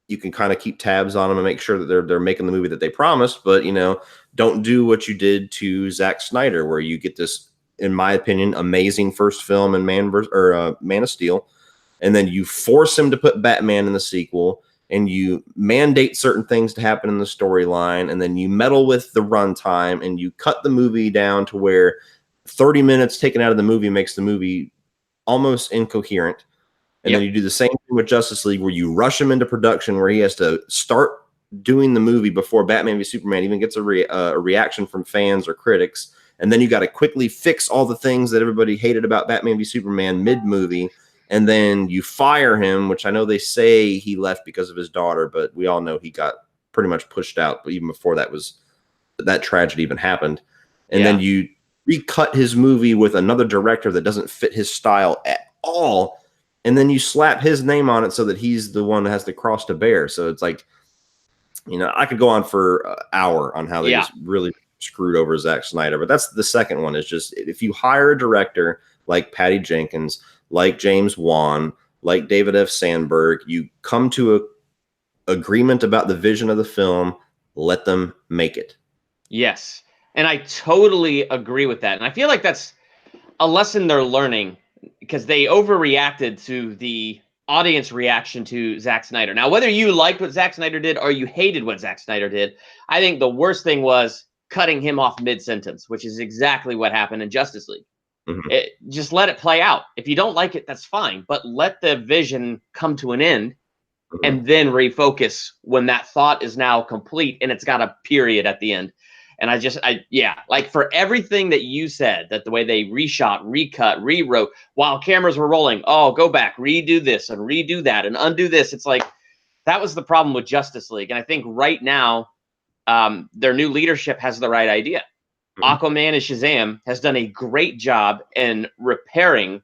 You can kind of keep tabs on them and make sure that they're making the movie that they promised, but don't do what you did to Zack Snyder, where you get this, in my opinion, amazing first film in Man of Steel, and then you force him to put Batman in the sequel, and you mandate certain things to happen in the storyline, and then you meddle with the runtime, and you cut the movie down to where 30 minutes taken out of the movie makes the movie almost incoherent. And then you do the same thing with Justice League, where you rush him into production, where he has to start doing the movie before Batman v Superman even gets a reaction from fans or critics. And then you got to quickly fix all the things that everybody hated about Batman v Superman mid-movie. And then you fire him, which I know they say he left because of his daughter, but we all know he got pretty much pushed out. But even before that tragedy even happened. And then you recut his movie with another director that doesn't fit his style at all. And then you slap his name on it so that he's the one that has the cross to bear. So it's like, I could go on for an hour on how they just really screwed over Zack Snyder. But that's the second one, is just, if you hire a director like Patty Jenkins, like James Wan, like David F. Sandberg, you come to a agreement about the vision of the film, let them make it. Yes. And I totally agree with that. And I feel like that's a lesson they're learning, because they overreacted to the audience reaction to Zack Snyder. Now, whether you liked what Zack Snyder did or you hated what Zack Snyder did, I think the worst thing was cutting him off mid-sentence, which is exactly what happened in Justice League. Just let it play out. If you don't like it, that's fine. But let the vision come to an end and then refocus when that thought is now complete and it's got a period at the end. And like, for everything that you said, that the way they reshot, recut, rewrote while cameras were rolling, go back, redo this and redo that and undo this. It's like, that was the problem with Justice League. And I think right now, their new leadership has the right idea. Aquaman and Shazam has done a great job in repairing,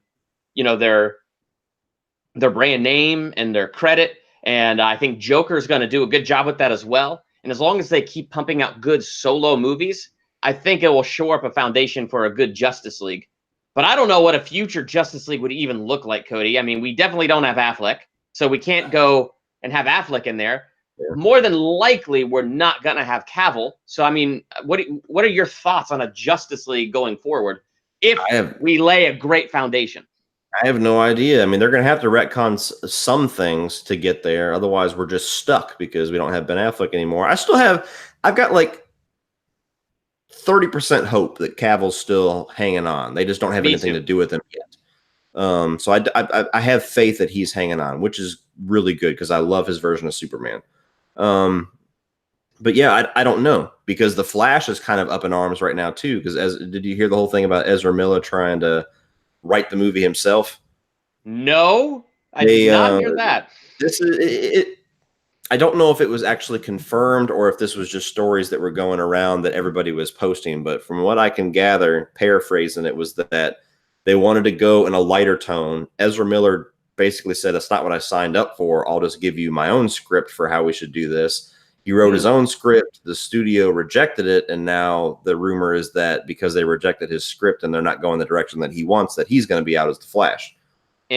their brand name and their credit. And I think Joker's going to do a good job with that as well. And as long as they keep pumping out good solo movies, I think it will shore up a foundation for a good Justice League. But I don't know what a future Justice League would even look like, Cody. I mean, we definitely don't have Affleck, so we can't go and have Affleck in there. More than likely, we're not going to have Cavill. So, I mean, what are your thoughts on a Justice League going forward if we lay a great foundation? I have no idea. I mean, they're going to have to retcon some things to get there. Otherwise, we're just stuck because we don't have Ben Affleck anymore. I've got like 30% hope that Cavill's still hanging on. They just don't have anything to do with him yet. So I have faith that he's hanging on, which is really good because I love his version of Superman. But yeah, I don't know, because the Flash is kind of up in arms right now too. Because did you hear the whole thing about Ezra Miller trying to write the movie himself? No, I did not hear that. This is it. I don't know if it was actually confirmed or if this was just stories that were going around that everybody was posting. But from what I can gather, paraphrasing it, was that they wanted to go in a lighter tone. Ezra Miller basically said, "That's not what I signed up for. I'll just give you my own script for how we should do this." He wrote his own script. The studio rejected it. And now the rumor is that because they rejected his script and they're not going the direction that he wants, that he's going to be out as the Flash.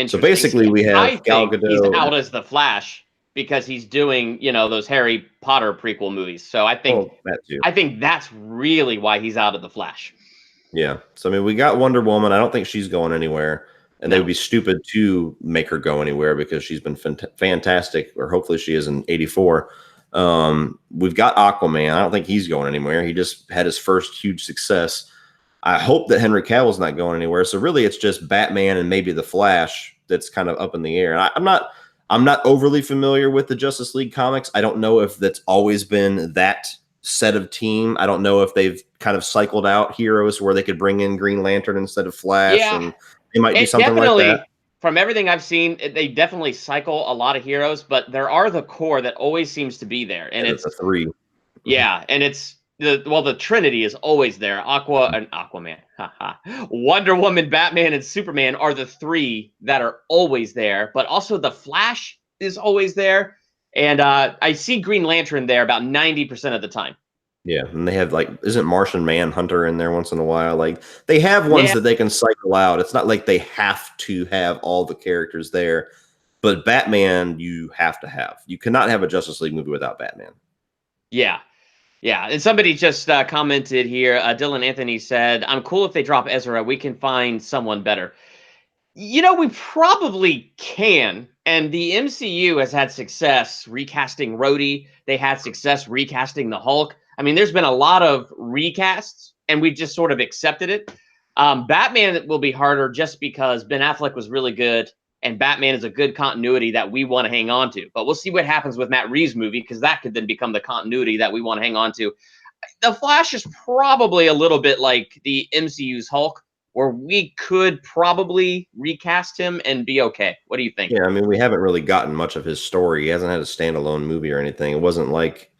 So basically we have Gal Gadot. He's out as the Flash because he's doing, those Harry Potter prequel movies. So I think that's really why he's out of the Flash. Yeah. So, I mean, we got Wonder Woman. I don't think she's going anywhere. And they would be stupid to make her go anywhere because she's been fantastic, or hopefully she is in 84. We've got Aquaman. I don't think he's going anywhere. He just had his first huge success. I hope that Henry Cavill's not going anywhere. So really it's just Batman and maybe the Flash that's kind of up in the air. And I'm not overly familiar with the Justice League comics. I don't know if that's always been that set of team. I don't know if they've kind of cycled out heroes where they could bring in Green Lantern instead of Flash. Yeah, and they might do something like that. From everything I've seen, they definitely cycle a lot of heroes, but there are the core that always seems to be there, and it's the three. Yeah, and it's the Trinity is always there. Aquaman, Wonder Woman, Batman, and Superman are the three that are always there. But also the Flash is always there, And I see Green Lantern there about 90% of the time. Yeah, and they have like, isn't Martian Manhunter in there once in a while? Like they have ones Yeah. that they can cycle out. It's not like they have to have all the characters there, but Batman you have to have. You cannot have a Justice League movie without Batman. Yeah. Yeah. And somebody just commented here. Dylan Anthony said, I'm cool if they drop Ezra. We can find someone better. We probably can. And the MCU has had success recasting Rhodey. They had success recasting the Hulk. I mean, there's been a lot of recasts, and we've just sort of accepted it. Batman will be harder just because Ben Affleck was really good, and Batman is a good continuity that we want to hang on to. But we'll see what happens with Matt Reeves' movie, because that could then become the continuity that we want to hang on to. The Flash is probably a little bit like the MCU's Hulk, where we could probably recast him and be okay. What do you think? Yeah, I mean, we haven't really gotten much of his story. He hasn't had a standalone movie or anything. It wasn't like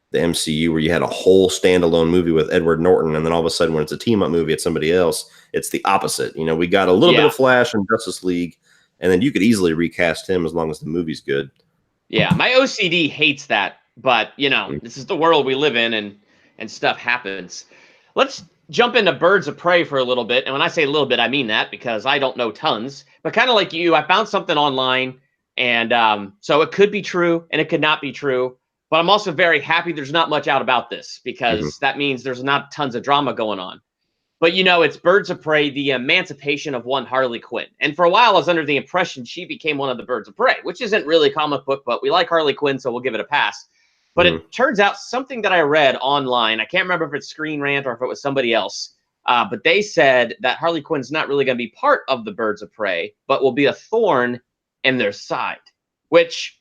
the MCU where you had a whole standalone movie with Edward Norton, and then all of a sudden when it's a team-up movie, it's somebody else. It's the opposite. We got a little bit of Flash and Justice League, and then you could easily recast him as long as the movie's good. Yeah, my OCD hates that, but this is the world we live in, and stuff happens. Let's jump into Birds of Prey for a little bit. And when I say a little bit, I mean that, because I don't know tons. But kind of like you, I found something online, and so it could be true and it could not be true. But I'm also very happy there's not much out about this, because that means there's not tons of drama going on. But it's Birds of Prey, the emancipation of one Harley Quinn. And for a while, I was under the impression she became one of the Birds of Prey, which isn't really comic book, but we like Harley Quinn, so we'll give it a pass. But it turns out something that I read online, I can't remember if it's Screen Rant or if it was somebody else, but they said that Harley Quinn's not really going to be part of the Birds of Prey, but will be a thorn in their side, which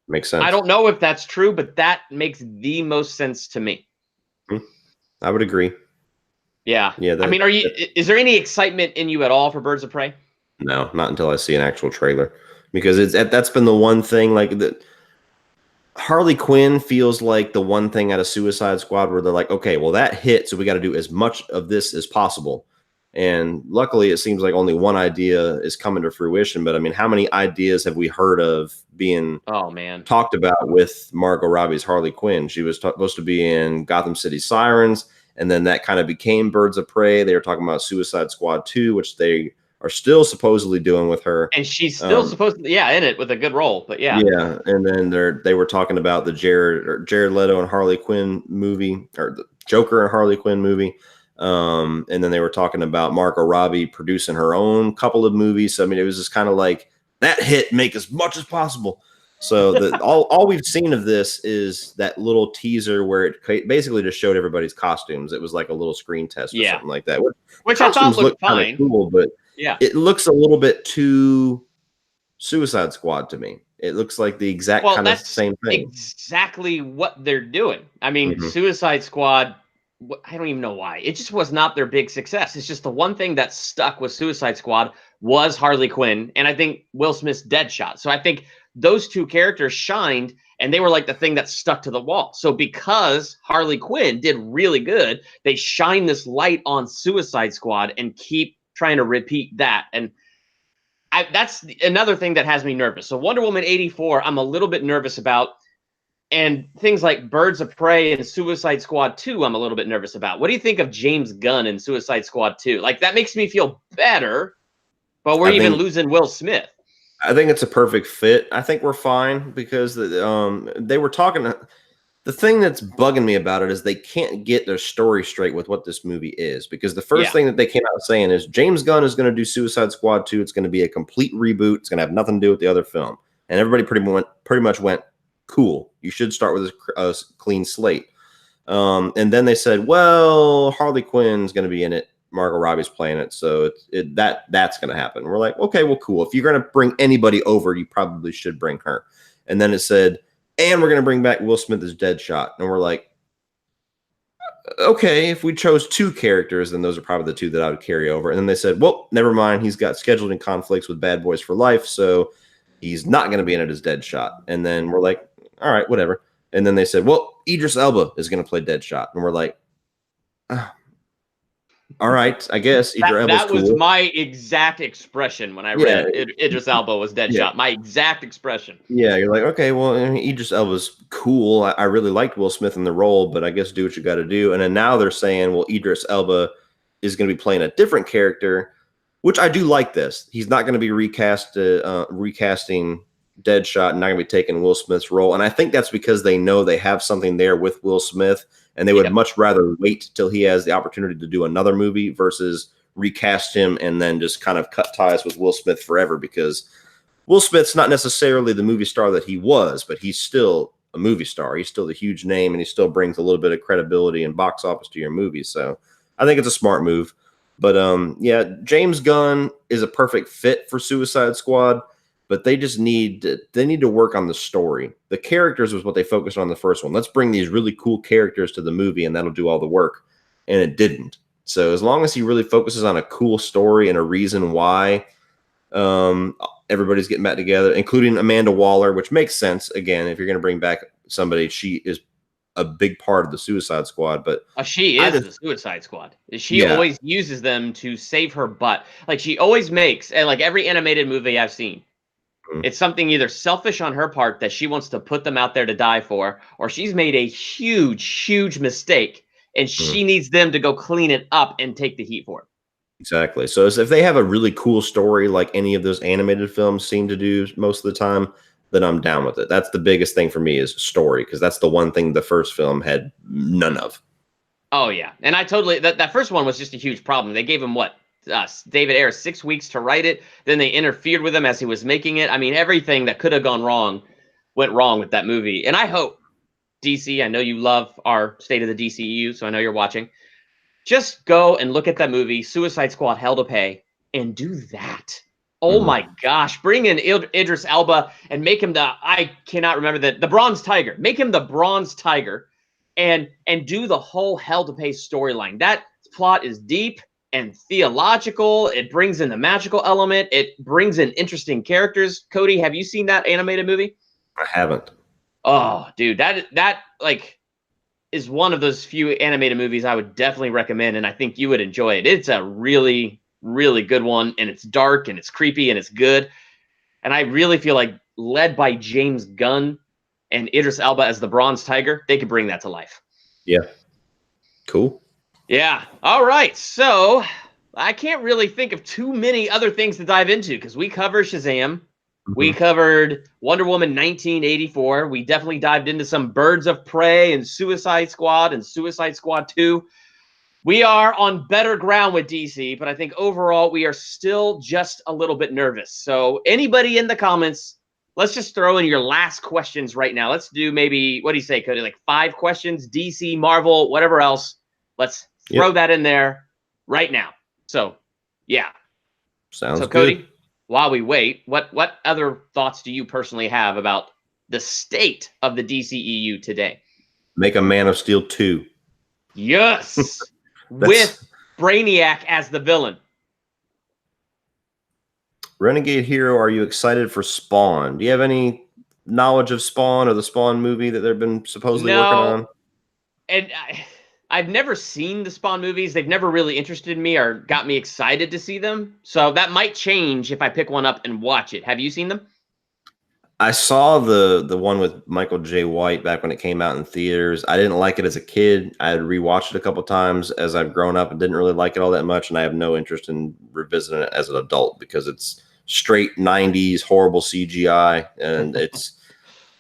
makes sense. I don't know if that's true, but that makes the most sense to me. I would agree. Yeah. I mean, is there any excitement in you at all for Birds of Prey? No, not until I see an actual trailer, because that's been the one thing, like that. Harley Quinn feels like the one thing out of Suicide Squad where they're like, okay, well, that hit, so we got to do as much of this as possible. And luckily, it seems like only one idea is coming to fruition. But I mean, how many ideas have we heard of being talked about with Margot Robbie's Harley Quinn? She was supposed to be in Gotham City Sirens, and then that kind of became Birds of Prey. They were talking about Suicide Squad 2, which they are still supposedly doing with her, and she's still supposed to, in it with a good role. But yeah, and then they were talking about the Jared Leto and Harley Quinn movie, or the Joker and Harley Quinn movie, and then they were talking about Margot Robbie producing her own couple of movies. So I mean, it was just kind of like that hit, make as much as possible. So all we've seen of this is that little teaser where it basically just showed everybody's costumes. It was like a little screen test or something like that, which I thought looked fine. Cool, but it looks a little bit too Suicide Squad to me. It looks like the exact kind of same thing. Exactly what they're doing. I mean, Suicide Squad, I don't even know why. It just was not their big success. It's just the one thing that stuck with Suicide Squad was Harley Quinn, and I think Will Smith's Deadshot. So I think those two characters shined, and they were like the thing that stuck to the wall. So because Harley Quinn did really good, they shine this light on Suicide Squad and keep trying to repeat that. And that's another thing that has me nervous. So Wonder Woman 84, I'm a little bit nervous about. And things like Birds of Prey and Suicide Squad 2, I'm a little bit nervous about. What do you think of James Gunn in Suicide Squad 2? Like, that makes me feel better, but we're even losing Will Smith. I think it's a perfect fit. I think we're fine, because they were talking. The thing that's bugging me about it is they can't get their story straight with what this movie is, because the first thing that they came out saying is James Gunn is going to do Suicide Squad 2. It's going to be a complete reboot. It's going to have nothing to do with the other film. And everybody pretty much went, cool. You should start with a clean slate. And then they said, well, Harley Quinn's going to be in it. Margot Robbie's playing it. So that's going to happen. We're like, okay, well, cool. If you're going to bring anybody over, you probably should bring her. And then it said, and we're going to bring back Will Smith as Deadshot. And we're like, okay, if we chose two characters, then those are probably the two that I would carry over. And then they said, well, never mind. He's got scheduling conflicts with Bad Boys for Life, so he's not going to be in it as Deadshot. And then we're like, all right, whatever. And then they said, well, Idris Elba is going to play Deadshot. And we're like, all right, I guess Idris Elba's That was cool. my exact expression when I Yeah, read Idris Elba was yeah, Deadshot. My exact expression. yeah. You're like, okay, well, I mean, Idris Elba's cool. I really liked Will Smith in the role, but I guess do what you got to do. And then now they're saying, well, Idris Elba is going to be playing a different character, which I do like. This he's not going to be recasting Deadshot and not going to be taking Will Smith's role. And I think that's because they know they have something there with Will Smith, and they would much rather wait till he has the opportunity to do another movie versus recast him and then just kind of cut ties with Will Smith forever, because Will Smith's not necessarily the movie star that he was, but he's still a movie star. He's still the huge name, and he still brings a little bit of credibility and box office to your movie. So I think it's a smart move. But yeah, James Gunn is a perfect fit for Suicide Squad, but they just need to work on the story. The characters was what they focused on in the first one. Let's bring these really cool characters to the movie, and that'll do all the work. And it didn't. So as long as he really focuses on a cool story and a reason why everybody's getting back together, including Amanda Waller, which makes sense. Again, if you're going to bring back somebody, she is a big part of the Suicide Squad. But She is the Suicide Squad. She Yeah. always uses them to save her butt. Like she always makes, and like every animated movie I've seen, it's something either selfish on her part that she wants to put them out there to die for, or she's made a huge, huge mistake and she needs them to go clean it up and take the heat for it. Exactly. So if they have a really cool story like any of those animated films seem to do most of the time, then I'm down with it. That's the biggest thing for me is story, because that's the one thing the first film had none of. Oh yeah, and I totally that first one was just a huge problem. They gave him what David Ayer 6 weeks to write it. Then they interfered with him as he was making it. I mean, everything that could have gone wrong went wrong with that movie. And I hope DC, I know you love our State of the DCEU, so I know you're watching. Just go and look at that movie, Suicide Squad: Hell to Pay, and do that. Oh my gosh, bring in Idris Elba and make him I cannot remember the Bronze Tiger. Make him the Bronze Tiger and do the whole Hell to Pay storyline. That plot is deep and theological. It brings in the magical element. It brings in interesting characters. Cody, have you seen that animated movie? I haven't. Oh, dude, that like is one of those few animated movies I would definitely recommend, and I think you would enjoy it. It's a really, really good one, and it's dark, and it's creepy, and it's good. And I really feel like, led by James Gunn and Idris Elba as the Bronze Tiger, they could bring that to life. Yeah. Cool. Yeah. All right. So I can't really think of too many other things to dive into because we covered Shazam. We covered Wonder Woman 1984. We definitely dived into some Birds of Prey and Suicide Squad and Suicide Squad 2. We are on better ground with DC, but I think overall we are still just a little bit nervous. So anybody in the comments, let's just throw in your last questions right now. Let's do maybe, what do you say, Cody? Like 5 questions, DC, Marvel, whatever else. Let's throw that in there right now. So, yeah. Sounds good. Cody, while we wait, what other thoughts do you personally have about the state of the DCEU today? Make a Man of Steel 2. Yes. With Brainiac as the villain. Renegade Hero, are you excited for Spawn? Do you have any knowledge of Spawn or the Spawn movie that they've been supposedly working on? And I've never seen the Spawn movies. They've never really interested me or got me excited to see them. So that might change if I pick one up and watch it. Have you seen them? I saw the one with Michael J. White back when it came out in theaters. I didn't like it as a kid. I had rewatched it a couple times as I've grown up and didn't really like it all that much. And I have no interest in revisiting it as an adult because it's straight 90s horrible CGI. And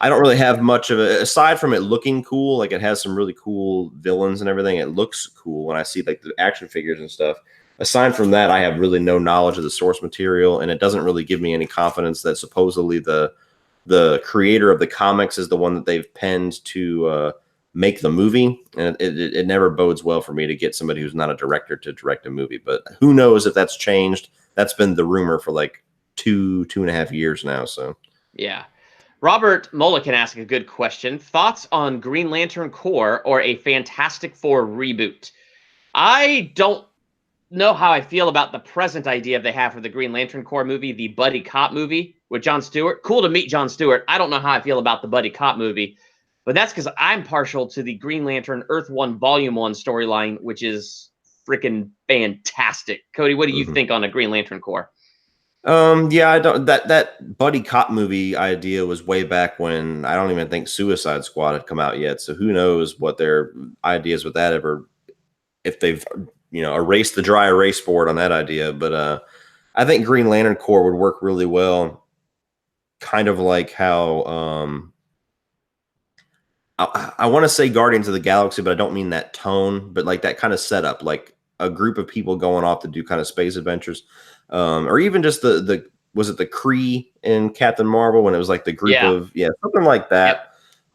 I don't really have much of it aside from it looking cool. Like it has some really cool villains and everything. It looks cool when I see like the action figures and stuff. Aside from that, I have really no knowledge of the source material, and it doesn't really give me any confidence that supposedly the creator of the comics is the one that they've penned to make the movie. And it never bodes well for me to get somebody who's not a director to direct a movie. But who knows if that's changed? That's been the rumor for like 2.5 years now. So yeah. Robert Mullican asked a good question. Thoughts on Green Lantern Corps or a Fantastic Four reboot? I don't know how I feel about the present idea they have for the Green Lantern Corps movie, the buddy cop movie with Jon Stewart. Cool to meet Jon Stewart. I don't know how I feel about the buddy cop movie, but that's because I'm partial to the Green Lantern Earth 1 Volume 1 storyline, which is freaking fantastic. Cody, what do you Mhm. think on a Green Lantern Corps? Yeah, I don't that buddy cop movie idea was way back when I don't even think Suicide Squad had come out yet. So who knows what their ideas with that ever, if they've erased the dry erase board on that idea. But I think Green Lantern Corps would work really well, kind of like how I want to say Guardians of the Galaxy, but I don't mean that tone, but like that kind of setup, like a group of people going off to do kind of space adventures, or even just the was it the Kree in Captain Marvel when it was like the group Yeah. of something like Yep.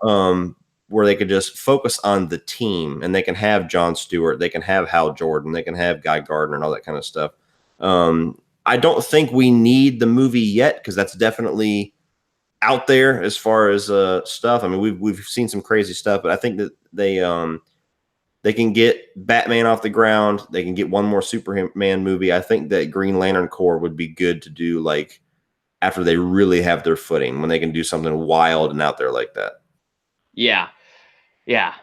that, where they could just focus on the team and they can have Jon Stewart, they can have Hal Jordan, they can have Guy Gardner and all that kind of stuff. I don't think we need the movie yet because that's definitely out there as far as stuff. I mean, we've seen some crazy stuff, but I think that they can get Batman off the ground. They can get one more Superman movie. I think that Green Lantern Corps would be good to do like after they really have their footing, when they can do something wild and out there like that. Yeah. Yeah.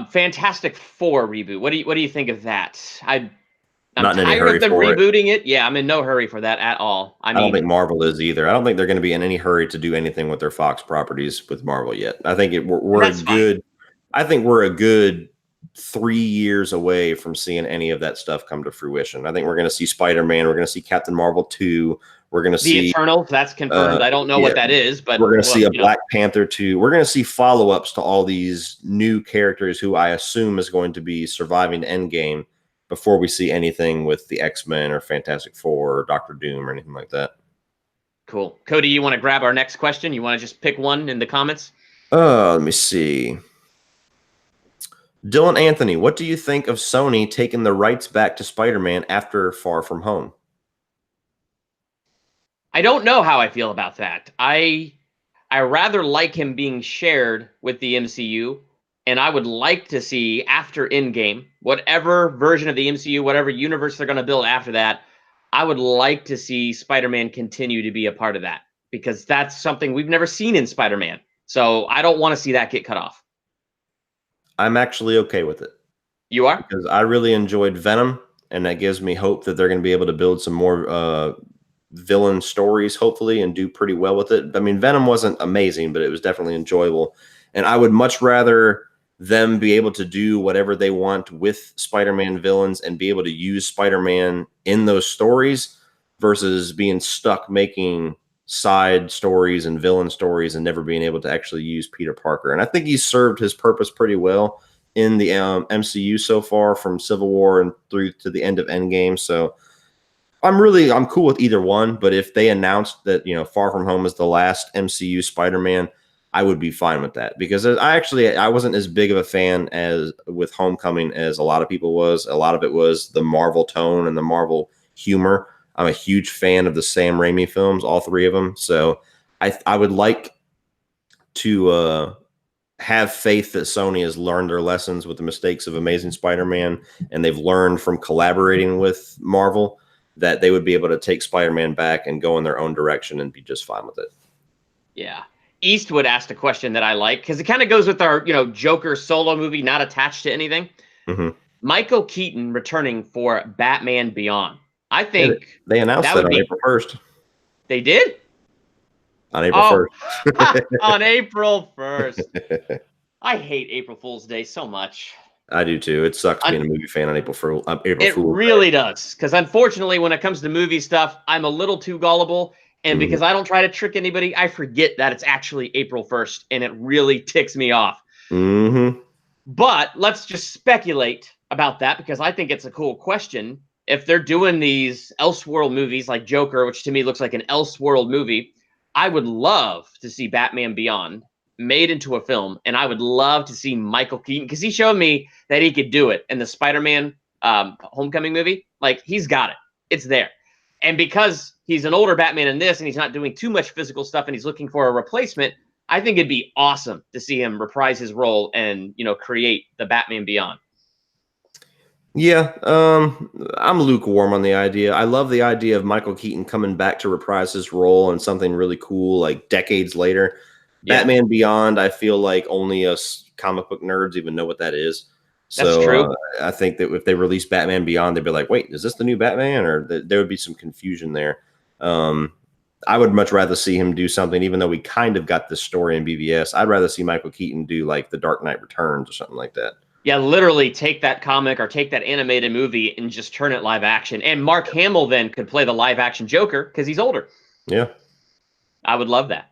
Fantastic Four reboot. What do you think of that? I'm Not in any tired hurry of them for it. rebooting it. Yeah, I'm in no hurry for that at all. I I don't mean, think Marvel is either. I don't think they're going to be in any hurry to do anything with their Fox properties with Marvel yet. I think we're a that's fine. good. I think we're a good 3 years away from seeing any of that stuff come to fruition. I think we're going to see Spider-Man. We're going to see Captain Marvel 2. We're going to The see Eternals, that's confirmed. I don't know yeah, what that is, but we're going to well, see a Black Panther 2. We're going to see follow-ups to all these new characters who I assume is going to be surviving Endgame before we see anything with the X-Men or Fantastic Four or Doctor Doom or anything like that. Cool. Cody, you want to grab our next question? You want to just pick one in the comments? Let me see. Dylan Anthony, what do you think of Sony taking the rights back to Spider-Man after Far From Home? I don't know how I feel about that. I rather like him being shared with the MCU, and I would like to see after Endgame, whatever version of the MCU, whatever universe they're going to build after that, I would like to see Spider-Man continue to be a part of that because that's something we've never seen in Spider-Man. So I don't want to see that get cut off. I'm actually okay with it. You are? Because I really enjoyed Venom, and that gives me hope that they're going to be able to build some more villain stories, hopefully, and do pretty well with it. I mean, Venom wasn't amazing, but it was definitely enjoyable. And I would much rather them be able to do whatever they want with Spider-Man villains and be able to use Spider-Man in those stories versus being stuck making side stories and villain stories and never being able to actually use Peter Parker. And I think he's served his purpose pretty well in the MCU so far, from Civil War and through to the end of Endgame. So I'm cool with either one. But if they announced that Far From Home is the last MCU Spider-Man, I would be fine with that, because I wasn't as big of a fan as with Homecoming as a lot of people was. A lot of it was the Marvel tone and the Marvel humor. I'm a huge fan of the Sam Raimi films, all three of them. So I would like to have faith that Sony has learned their lessons with the mistakes of Amazing Spider-Man, and they've learned from collaborating with Marvel, that they would be able to take Spider-Man back and go in their own direction and be just fine with it. Yeah. Eastwood asked a question that I like because it kind of goes with our, Joker solo movie, not attached to anything. Mm-hmm. Michael Keaton returning for Batman Beyond. I think they announced that on April 1st. They did? On April 1st. On April 1st. I hate April Fool's Day so much. I do too. It sucks being a movie fan on April Fool's Day. It really does. Because unfortunately, when it comes to movie stuff, I'm a little too gullible. And because I don't try to trick anybody, I forget that it's actually April 1st. And it really ticks me off. Mm-hmm. But let's just speculate about that, because I think it's a cool question. If they're doing these Elseworld movies like Joker, which to me looks like an Elseworld movie, I would love to see Batman Beyond made into a film. And I would love to see Michael Keaton, because he showed me that he could do it in the Spider-Man Homecoming movie. Like, he's got it. It's there. And because he's an older Batman in this and he's not doing too much physical stuff and he's looking for a replacement, I think it'd be awesome to see him reprise his role and, create the Batman Beyond. Yeah, I'm lukewarm on the idea. I love the idea of Michael Keaton coming back to reprise his role in something really cool, like decades later. Yeah. Batman Beyond, I feel like only us comic book nerds even know what that is. That's So true. I think that if they release Batman Beyond, they'd be like, wait, is this the new Batman? Or there would be some confusion there. I would much rather see him do something, even though we kind of got this story in BVS. I'd rather see Michael Keaton do like The Dark Knight Returns or something like that. Yeah, literally take that comic or take that animated movie and just turn it live action. And Mark Hamill then could play the live action Joker because he's older. Yeah. I would love that.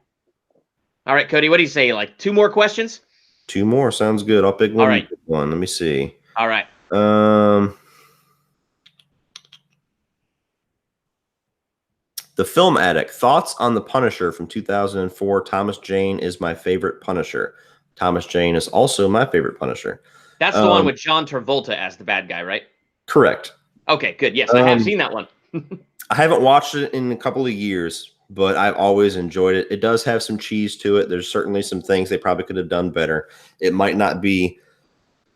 All right, Cody, what do you say? Like 2 more questions? 2 more sounds good. I'll pick one. All right. Pick one. Let me see. All right. The Film Addict. Thoughts on The Punisher from 2004. Thomas Jane is my favorite Punisher. Thomas Jane is also my favorite Punisher. That's the one with John Travolta as the bad guy, right? Correct. Okay, good. Yes, I have seen that one. I haven't watched it in a couple of years, but I've always enjoyed it. It does have some cheese to it. There's certainly some things they probably could have done better. It might not be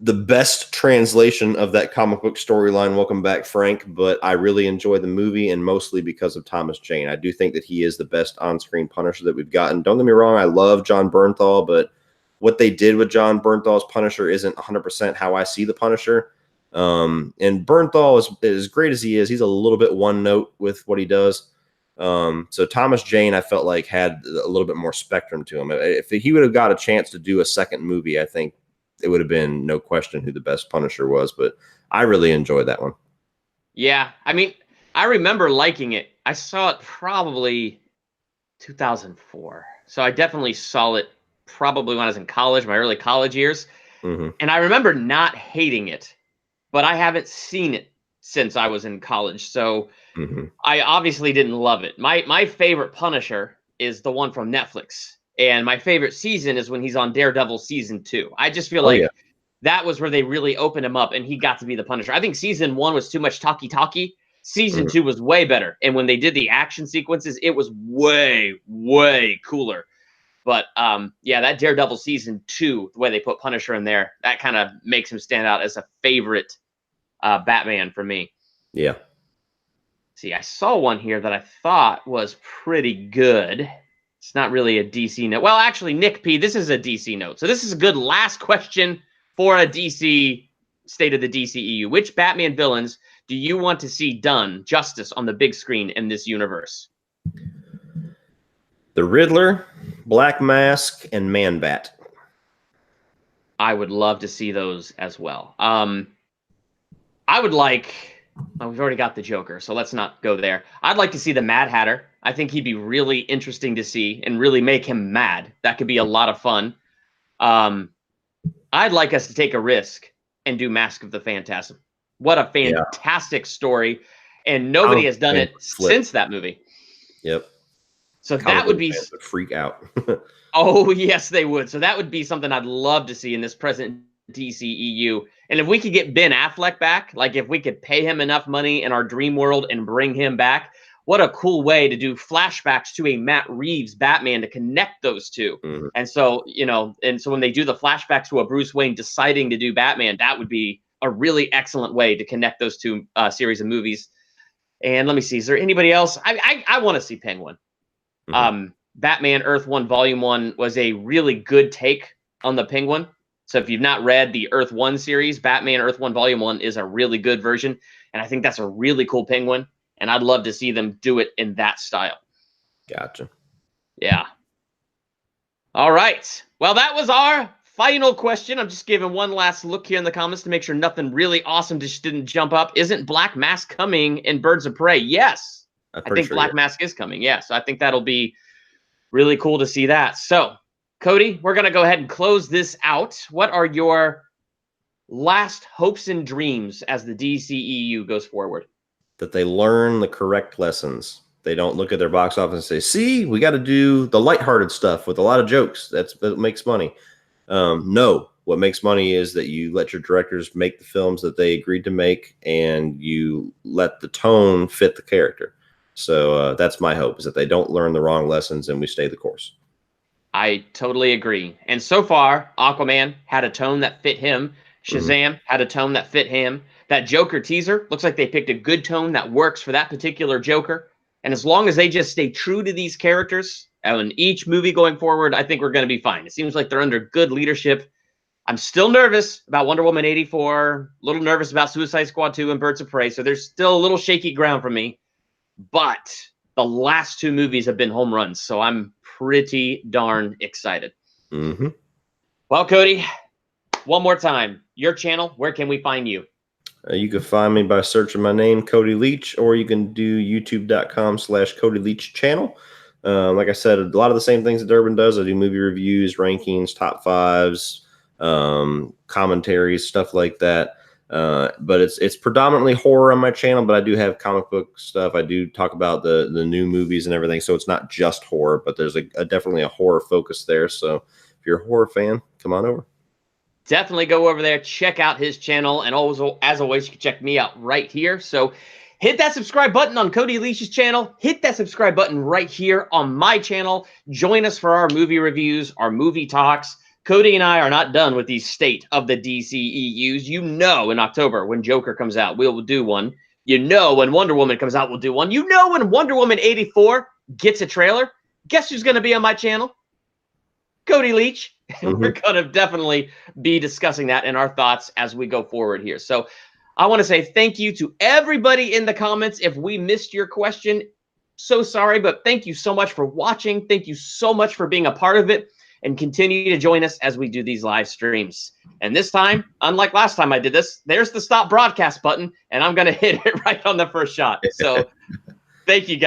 the best translation of that comic book storyline, Welcome Back, Frank, but I really enjoy the movie, and mostly because of Thomas Jane. I do think that he is the best on-screen Punisher that we've gotten. Don't get me wrong, I love John Bernthal, but what they did with John Bernthal's Punisher isn't 100% how I see the Punisher. And Bernthal is as great as he is. He's a little bit one note with what he does. So Thomas Jane, I felt like had a little bit more spectrum to him. If he would have got a chance to do a second movie, I think it would have been no question who the best Punisher was. But I really enjoyed that one. Yeah, I mean, I remember liking it. I saw it probably 2004. So I definitely saw it probably when I was in college, my early college years. Mm-hmm. And I remember not hating it, but I haven't seen it since I was in college. So I obviously didn't love it. My favorite Punisher is the one from Netflix. And my favorite season is when he's on Daredevil season 2. I just feel like that was where they really opened him up and he got to be the Punisher. I think season 1 was too much talky. Season 2 was way better. And when they did the action sequences, it was way, way cooler. But yeah, that Daredevil season 2, the way they put Punisher in there, that kind of makes him stand out as a favorite Batman for me. Yeah. See, I saw one here that I thought was pretty good. It's not really a DC note. Well, actually, Nick P, this is a DC note. So this is a good last question for a DC State of the DCEU. Which Batman villains do you want to see done justice on the big screen in this universe? The Riddler, Black Mask, and Man-Bat. I would love to see those as well. I would like... Well, we've already got the Joker, so let's not go there. I'd like to see the Mad Hatter. I think he'd be really interesting to see and really make him mad. That could be a lot of fun. I'd like us to take a risk and do Mask of the Phantasm. What a fantastic story. And nobody has done it since that movie. Yep. So that would be... would freak out. Oh, yes, they would. So that would be something I'd love to see in this present DCEU. And if we could get Ben Affleck back, like if we could pay him enough money in our dream world and bring him back, what a cool way to do flashbacks to a Matt Reeves Batman to connect those two. And so, you know, and so when they do the flashbacks to a Bruce Wayne deciding to do Batman, that would be a really excellent way to connect those two series of movies. And let me see, is there anybody else? I want to see Penguin. Batman Earth 1 Volume 1 was a really good take on the Penguin. So if you've not read the Earth 1 series, Batman Earth 1 Volume 1 is a really good version. And I think that's a really cool Penguin. And I'd love to see them do it in that style. Gotcha. Yeah. All right. Well, that was our final question. I'm just giving one last look here in the comments to make sure nothing really awesome just didn't jump up. Isn't Black Mask coming in Birds of Prey? Yes. I think Black Mask is coming. Yeah. So I think that'll be really cool to see that. So, Cody, we're going to go ahead and close this out. What are your last hopes and dreams as the DCEU goes forward? That they learn the correct lessons. They don't look at their box office and say, see, we got to do the lighthearted stuff with a lot of jokes. That makes money. No, what makes money is that you let your directors make the films that they agreed to make and you let the tone fit the character. So that's my hope, is that they don't learn the wrong lessons and we stay the course. I totally agree. And so far, Aquaman had a tone that fit him. Shazam had a tone that fit him. That Joker teaser looks like they picked a good tone that works for that particular Joker. And as long as they just stay true to these characters in each movie going forward, I think we're going to be fine. It seems like they're under good leadership. I'm still nervous about Wonder Woman 84, a little nervous about Suicide Squad 2 and Birds of Prey, so there's still a little shaky ground for me. But the last two movies have been home runs, so I'm pretty darn excited. Mm-hmm. Well, Cody, one more time, your channel, where can we find you? You can find me by searching my name, Cody Leach, or you can do youtube.com/Cody Leach channel. Like I said, a lot of the same things that Durbin does. I do movie reviews, rankings, top fives, commentaries, stuff like that. But it's predominantly horror on my channel, but I do have comic book stuff. I do talk about the new movies and everything, so it's not just horror, but there's definitely a horror focus there. So if you're a horror fan, come on over. Definitely go over there, check out his channel, and also, as always, you can check me out right here. So hit that subscribe button on Cody Leach's channel. Hit that subscribe button right here on my channel. Join us for our movie reviews, our movie talks. Cody and I are not done with these State of the DCEUs. You know, in October when Joker comes out, we'll do one. You know, when Wonder Woman comes out, we'll do one. You know, when Wonder Woman 84 gets a trailer, guess who's going to be on my channel? Cody Leach. Mm-hmm. We're going to definitely be discussing that and our thoughts as we go forward here. So I want to say thank you to everybody in the comments. If we missed your question, so sorry, but thank you so much for watching. Thank you so much for being a part of it, and continue to join us as we do these live streams. And this time, unlike last time I did this, there's the stop broadcast button, and I'm going to hit it right on the first shot. So thank you, guys.